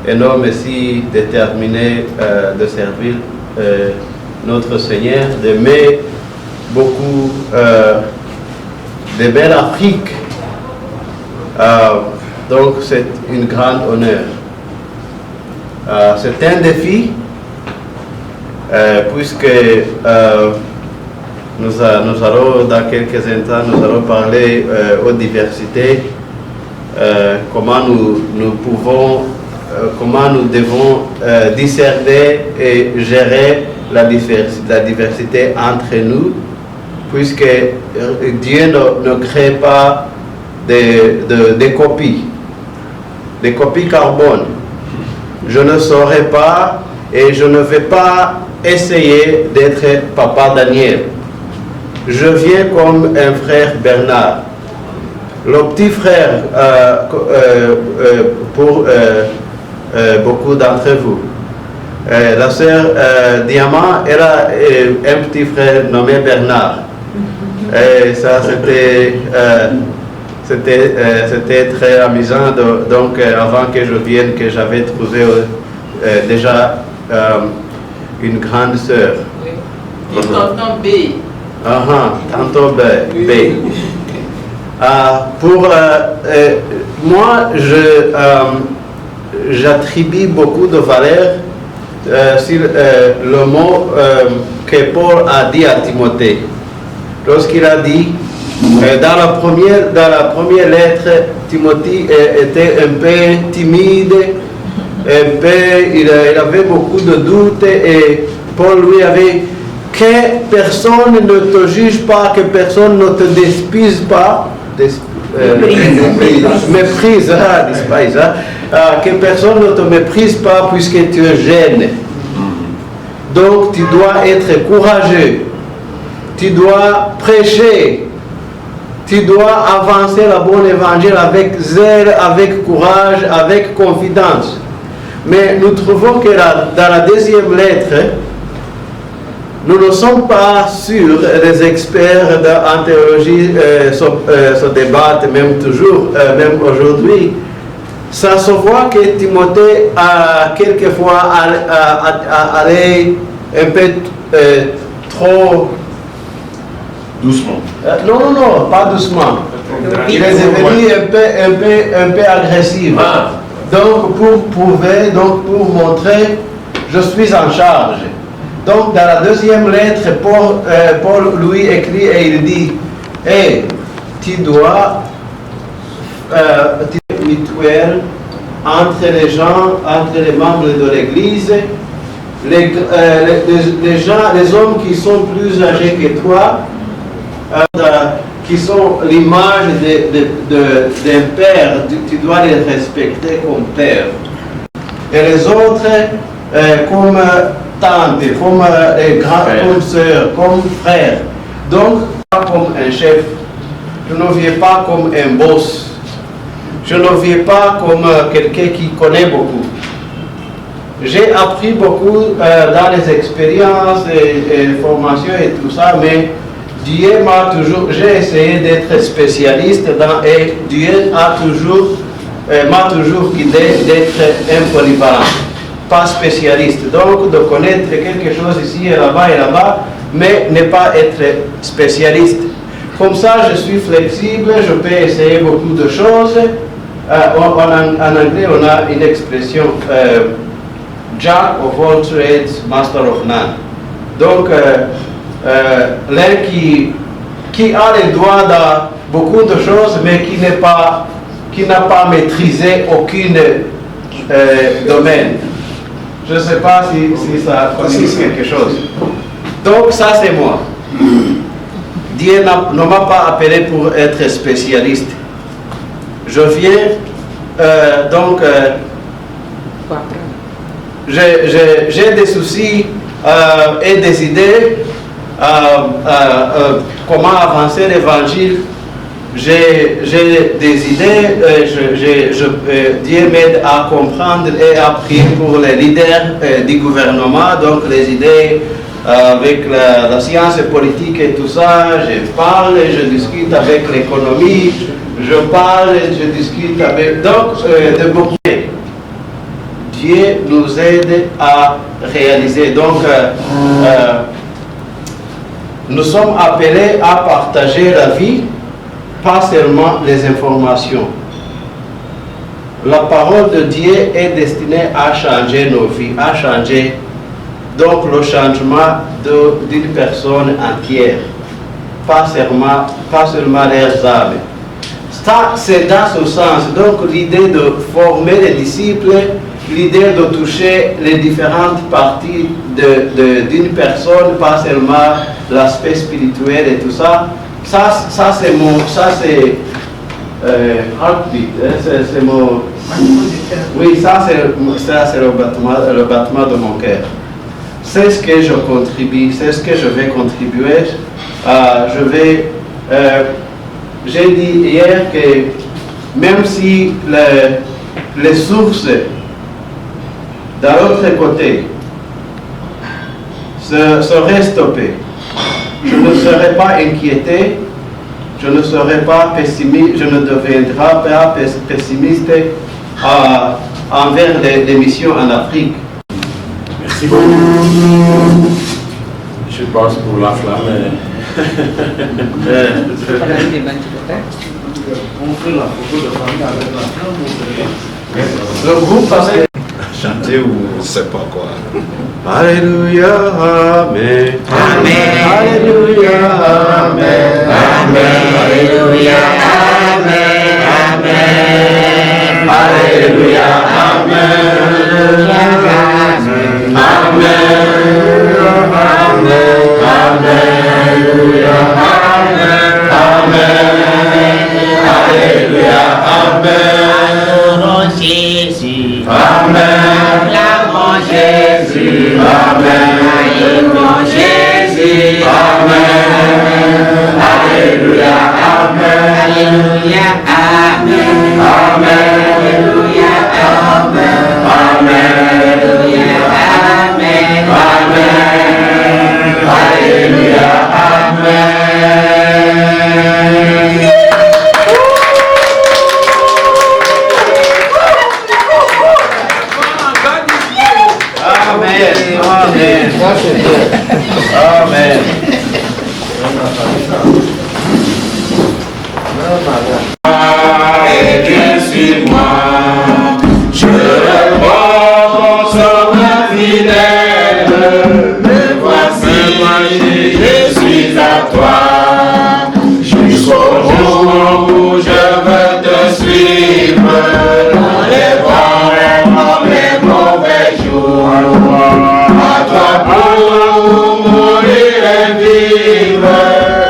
un homme si déterminé de servir notre Seigneur, d'aimer beaucoup de belle Afrique. Donc c'est un grand honneur. C'est un défi, puisque nous allons, dans quelques instants, nous allons parler aux diversités, comment nous devons discerner et gérer la diversité entre nous, puisque Dieu ne crée pas des copies carbone. Je ne saurais pas et je ne vais pas essayer d'être Papa Daniel. Je viens comme un frère Bernard, le petit frère pour beaucoup d'entre vous. La sœur Diamant, elle a un petit frère nommé Bernard. Et ça, c'était très amusant, donc avant que je vienne, que j'avais trouvé déjà une grande sœur. Oui. Et tonton B. Tonton B. Moi, j'attribue beaucoup de valeur sur le mot que Paul a dit à Timothée. Lorsqu'il a dit, dans la première lettre, Timothée était un peu timide, il avait beaucoup de doutes et Paul lui avait que personne ne te juge pas, que personne ne te despise pas, méprise, que personne ne te méprise pas puisque tu es jeune. Donc tu dois être courageux, tu dois prêcher, tu dois avancer la bonne évangile avec zèle, avec courage, avec confidence. Mais nous trouvons que dans la deuxième lettre, nous ne sommes pas sûrs, les experts en théologie se débattent même toujours, même aujourd'hui. Ça se voit que Timothée a quelquefois allé un peu trop doucement. Non, pas doucement. Il est devenu un peu agressif. Donc pour prouver, pour montrer, je suis en charge. Donc dans la deuxième lettre, Paul lui écrit et il dit, tu dois mutuel entre les gens, entre les membres de l'Église, les hommes qui sont plus âgés que toi, qui sont l'image d'un père, tu dois les respecter comme père. Et les autres comme tante, comme comme soeur, comme frère. Donc, pas comme un chef. Je ne viens pas comme un boss. Je ne viens pas comme quelqu'un qui connaît beaucoup. J'ai appris beaucoup dans les expériences et formations et tout ça, mais Dieu m'a toujours, j'ai essayé d'être spécialiste et Dieu m'a toujours guidé d'être un polyvalent, pas spécialiste. Donc de connaître quelque chose ici et là-bas, mais ne pas être spécialiste. Comme ça, je suis flexible, je peux essayer beaucoup de choses. En anglais, on a une expression, Jack of all trades, master of none. Donc, l'un qui a les doigts dans beaucoup de choses, mais qui n'a pas maîtrisé aucun domaine. Je ne sais pas si ça consiste quelque chose. Donc, ça, c'est moi. Dieu ne m'a pas appelé pour être spécialiste. Je viens, j'ai des soucis et des idées, comment avancer l'évangile. J'ai des idées, Dieu m'aide à comprendre et à prier pour les leaders du gouvernement, donc les idées avec la science politique et tout ça. Je parle et je discute avec l'économie, je parle et je discute avec... Donc, de beaucoup. Dieu nous aide à réaliser. Donc, nous sommes appelés à partager la vie, pas seulement les informations. La parole de Dieu est destinée à changer nos vies, à changer donc le changement d'une personne entière, pas seulement leurs âmes. Ça, c'est dans ce sens. Donc l'idée de former les disciples, l'idée de toucher les différentes parties d'une personne, pas seulement l'aspect spirituel et tout ça. Ça c'est mon, heartbeat, c'est mon, oui, ça c'est le battement de mon cœur. C'est ce que je contribue, c'est ce que je vais contribuer. J'ai dit hier que même si les sources de l'autre côté seraient stoppées, je ne serai pas inquiété, je ne serai pas pessimiste, je ne deviendrai pas pessimiste envers les missions en Afrique. Merci beaucoup. Je pense pour la flamme. Le groupe avait chanter ou je ne sais pas quoi. Alléluia, Amen. Amen. Alléluia, Amen. Amen. Alléluia, Amen. Amen. Alléluia, Amen. Amen. Alléluia, Amen. Alléluia, Amen. Jésus. Amen. L'amour Jésus. Amen. L'amour Jésus. Amen. Alléluia, Amen. Alléluia, Amen. Amen. Alléluia, Amen. Amen. Alléluia, Amen. Amen. Alléluia, Amen. Amen. Amen. Et viens sur moi, je reprends sur ma fidèle. Me voici, je suis à toi, jusqu'au jour où je veux te suivre, dans les bons, dans les mauvais jours. À toi pour mourir et vivre,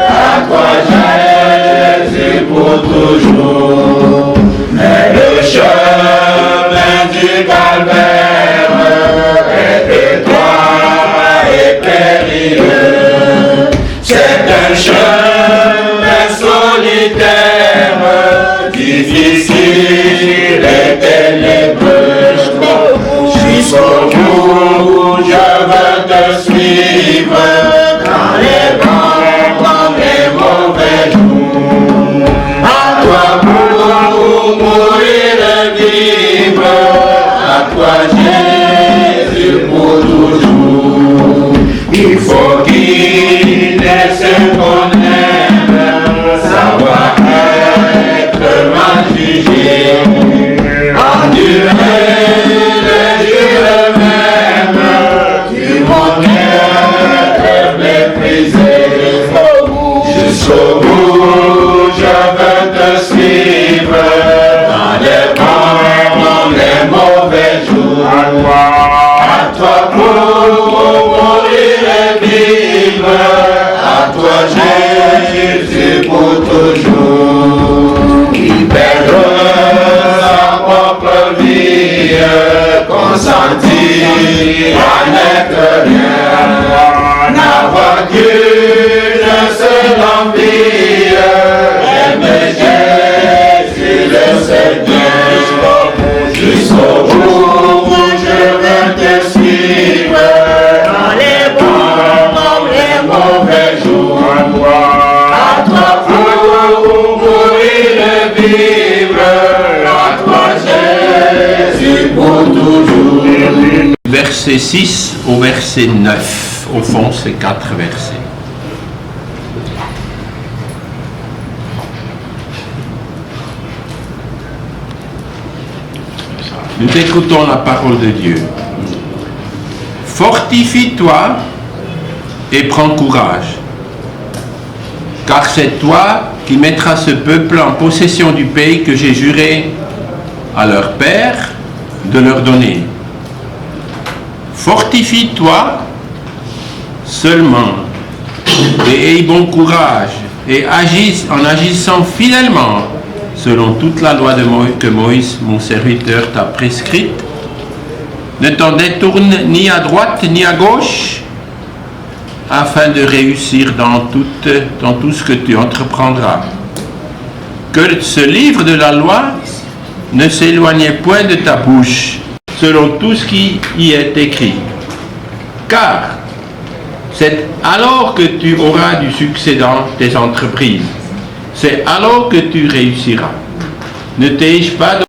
à toi Jésus pour toujours. Et le chemin du calvaire est étroit et périlleux. C'est un chemin solitaire, difficile et ténébreux. Jusqu'au bout où je veux te suivre, dans les bons, dans les mauvais jours. À toi pour mourir et vivre, à toi Jésus pour toujours. Il faut qu'il laisse qu'on aime, savoir être mal jugé, endurer les jours même, du mon cœur consenti à n'être rien, n'avoir qu'une seule envie, aimer Jésus le Seigneur, jusqu'au jour où je veux te suivre, dans les bons comme les mauvais jours, à toi pour mourir et vivre, à toi Jésus pour toujours. Verset 6 au verset 9. Au fond, c'est 4 versets. Nous écoutons la parole de Dieu. Fortifie-toi et prends courage, car c'est toi qui mettras ce peuple en possession du pays que j'ai juré à leur père de leur donner. Fortifie-toi seulement et aie bon courage et agis en agissant fidèlement selon toute la loi de Moïse, que Moïse, mon serviteur, t'a prescrite. Ne t'en détourne ni à droite ni à gauche, afin de réussir dans tout ce que tu entreprendras. Que ce livre de la loi ne s'éloigne point de ta bouche, selon tout ce qui y est écrit. Car c'est alors que tu auras du succès dans tes entreprises. C'est alors que tu réussiras. Ne t'ai-je pas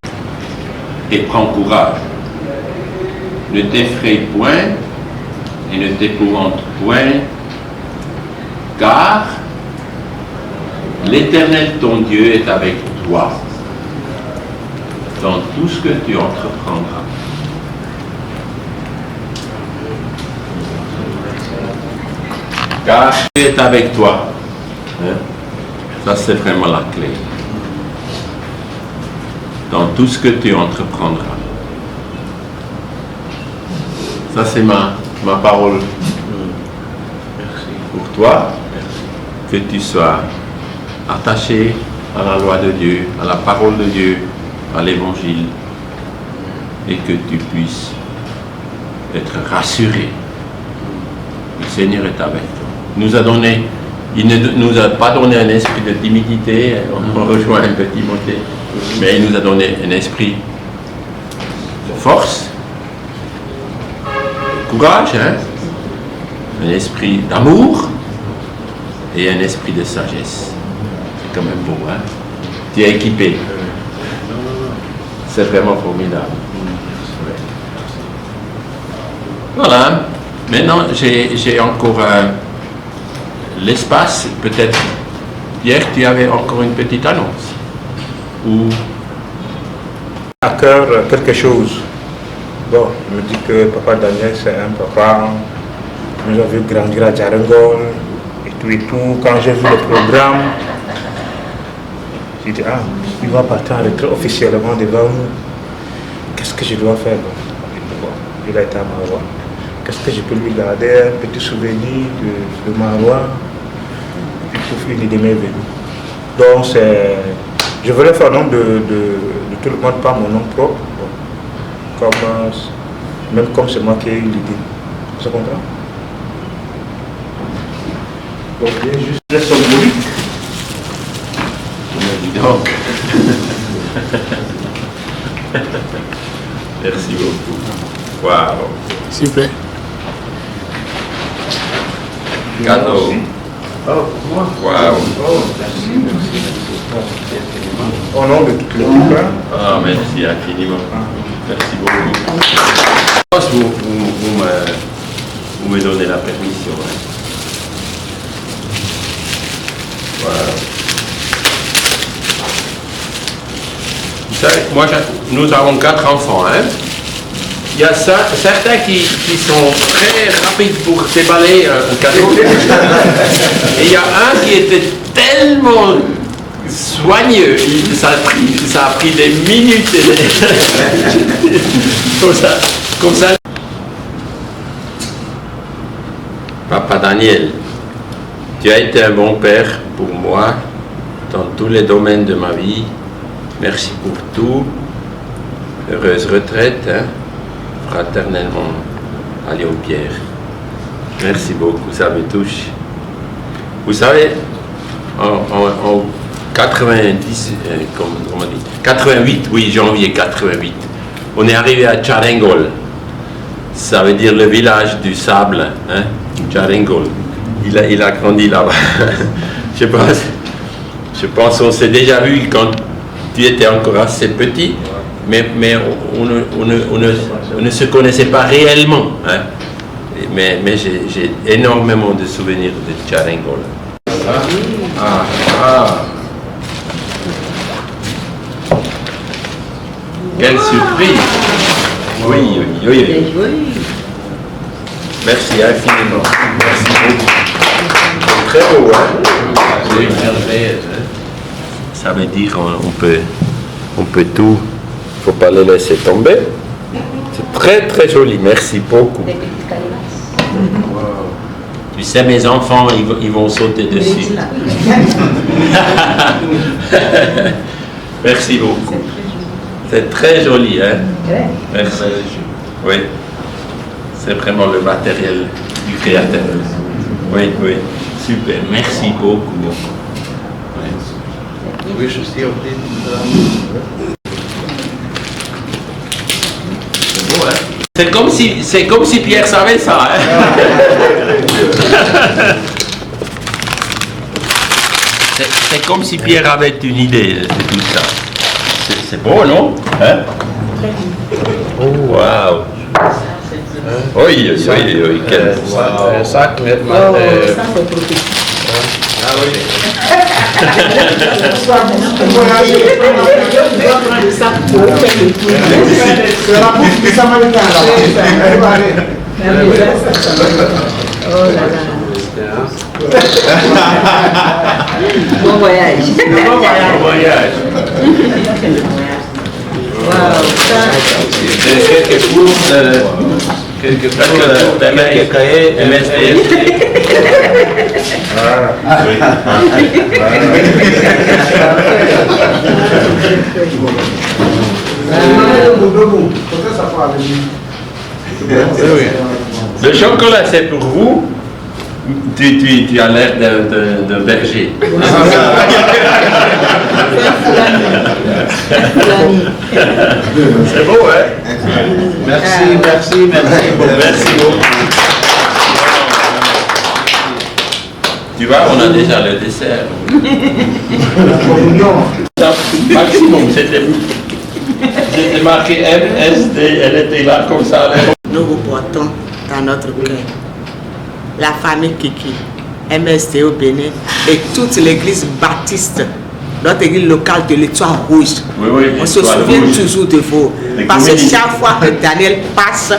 et prends courage. Ne t'effraie point et ne t'épouvante point, car l'Éternel ton Dieu est avec toi dans tout ce que tu entreprendras. Car Dieu est avec toi. Hein? Ça, c'est vraiment la clé. Dans tout ce que tu entreprendras. Ça, c'est ma parole pour toi. Que tu sois attaché à la loi de Dieu, à la parole de Dieu, à l'évangile, et que tu puisses être rassuré. Le Seigneur est avec toi. Il ne nous a pas donné un esprit de timidité, on rejoint un peu Timothée, mais il nous a donné un esprit de force, de courage, hein? Un esprit d'amour et un esprit de sagesse. C'est quand même beau, hein? Tu es équipé. C'est vraiment formidable. Voilà. Maintenant, j'ai encore l'espace. Peut-être, hier, tu avais encore une petite annonce. Ou à cœur quelque chose. Bon, je me dis que Papa Daniel, c'est un papa. Nous avons vu grandir à Djarengol et tout. Quand j'ai vu le programme, j'ai dit, ah, il va partir en retraite officiellement devant nous. Qu'est-ce que je dois faire? Bon, il a été à Marois. Qu'est-ce que je peux lui garder? Un petit souvenir de Marois. Et puis une idée m'est venue. Donc, je voulais faire nom de tout le monde, pas mon nom propre. Bon. Même comme c'est moi qui ai eu l'idée. Tu comprends? Donc, juste le symbolique. donc. Merci beaucoup. Waouh. Super. Cadeau. Oh, moi. Waouh. Oh, merci. Au nom de toute l'équipe. Ah, merci infiniment. Merci beaucoup. Vous me donnez la permission. Hein. Voilà. Vous savez, nous avons 4 enfants. Hein. Il y a certains qui sont très rapides pour déballer un cadeau. Et il y a un qui était tellement soigneux, ça a pris des minutes. Comme ça. Papa Daniel, tu as été un bon père pour moi dans tous les domaines de ma vie. Merci pour tout. heureuse retraite, hein, fraternellement à Léon Pierre. Merci beaucoup, ça me touche. Vous savez, en 90, comment on dit, 88, oui, janvier 88, on est arrivé à Tjarengol. Ça veut dire le village du sable, hein, Tjarengol. Il a grandi là-bas. Je pense qu'on s'est déjà vu quand tu étais encore assez petit, mais on ne se connaissait pas réellement. Hein. Mais j'ai énormément de souvenirs de Tjarengol. Quelle surprise! Oui. Merci infiniment. Merci beaucoup. C'est très beau, hein? C'est merveilleux. Hein? Ça veut dire on peut tout. Il ne faut pas les laisser tomber. C'est très très joli. Merci beaucoup. Tu sais, mes enfants, ils vont sauter dessus. Merci beaucoup. C'est très joli, hein? Merci. Oui. C'est vraiment le matériel du créateur. Oui. Super. Merci beaucoup. Oui, je suis C'est comme si Pierre savait ça. Hein? C'est comme si Pierre avait une idée de tout ça. C'est beau, non? Hein? Oh, waouh! Oui, quel... Un sac, nettement. Ah oui. C'est la bouche du Samaritain là-bas. Oh là là. Bon voyage. Bon voyage. Wow. Quelques cours, quelques cahiers, MSD. Le chocolat, c'est pour vous. Tu as l'air d'un berger. C'est beau, hein? Merci beaucoup. Tu vois, on a déjà le dessert. Maximum, c'était marqué MSD, elle était là comme ça. Nous vous portons dans notre cœur la famille Kiki, MSD au Bénin et toute l'église baptiste, notre église locale de l'Étoile Rouge. Oui, on se souvient toujours de vous. Parce que chaque fois que Daniel passe,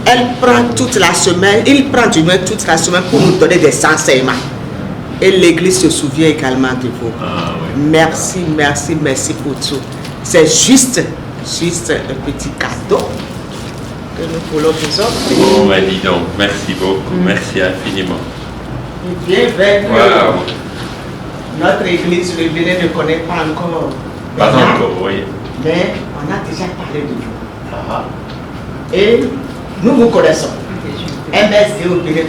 elle prend toute la semaine, il prend du moins toute la semaine pour nous donner des enseignements. Et l'église se souvient également de vous. Merci pour tout. C'est juste un petit cadeau que nous voulons vous offrir. Oh, mais dis donc, merci beaucoup, merci infiniment. Et bien, vers wow. Notre église, le Bénin ne connaît pas encore. Pas encore, oui. Mais on a déjà parlé de vous. Et nous vous connaissons. MSD au Bénin.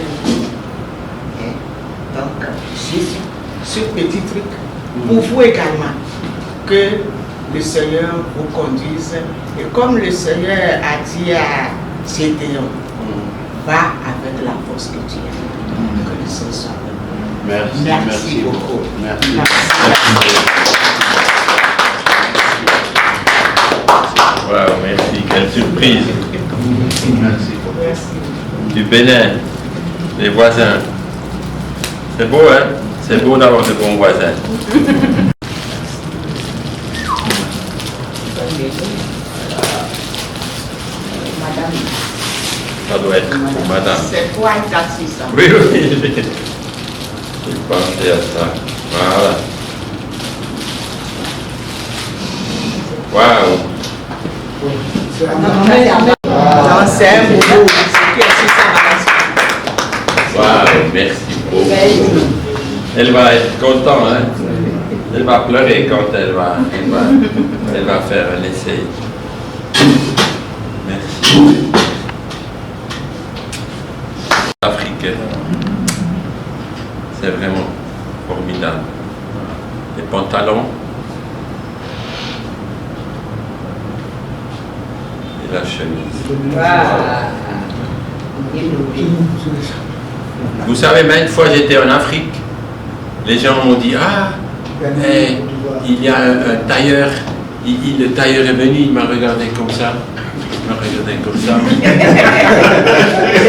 Donc, juste ce petit truc pour vous également, que le Seigneur vous conduise. Et comme le Seigneur a dit à Gédéon, va avec la force que tu as. Que le Seigneur soit avec vous. Merci beaucoup. Merci. Wow, merci, quelle surprise. Merci. Du Bénin, les voisins. C'est beau, hein? C'est beau d'avoir de bons voisins. Ça doit être pour madame. C'est pour un taxi, ça. Oui. J'ai pensé à ça. Voilà. Waouh. C'est un boulot. Waouh, merci beaucoup. Elle va être contente, hein? Elle va pleurer quand elle va faire un essai. Vous savez, maintes fois j'étais en Afrique, les gens m'ont dit, ah, il y a un tailleur, le tailleur est venu, il m'a regardé comme ça.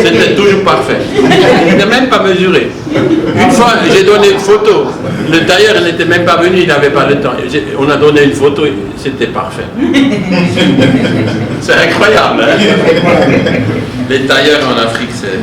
C'était toujours parfait. Il n'était même pas mesuré. Une fois, j'ai donné une photo. Le tailleur n'était même pas venu, il n'avait pas le temps. On a donné une photo, c'était parfait. C'est incroyable, hein? Les tailleurs en Afrique, c'est...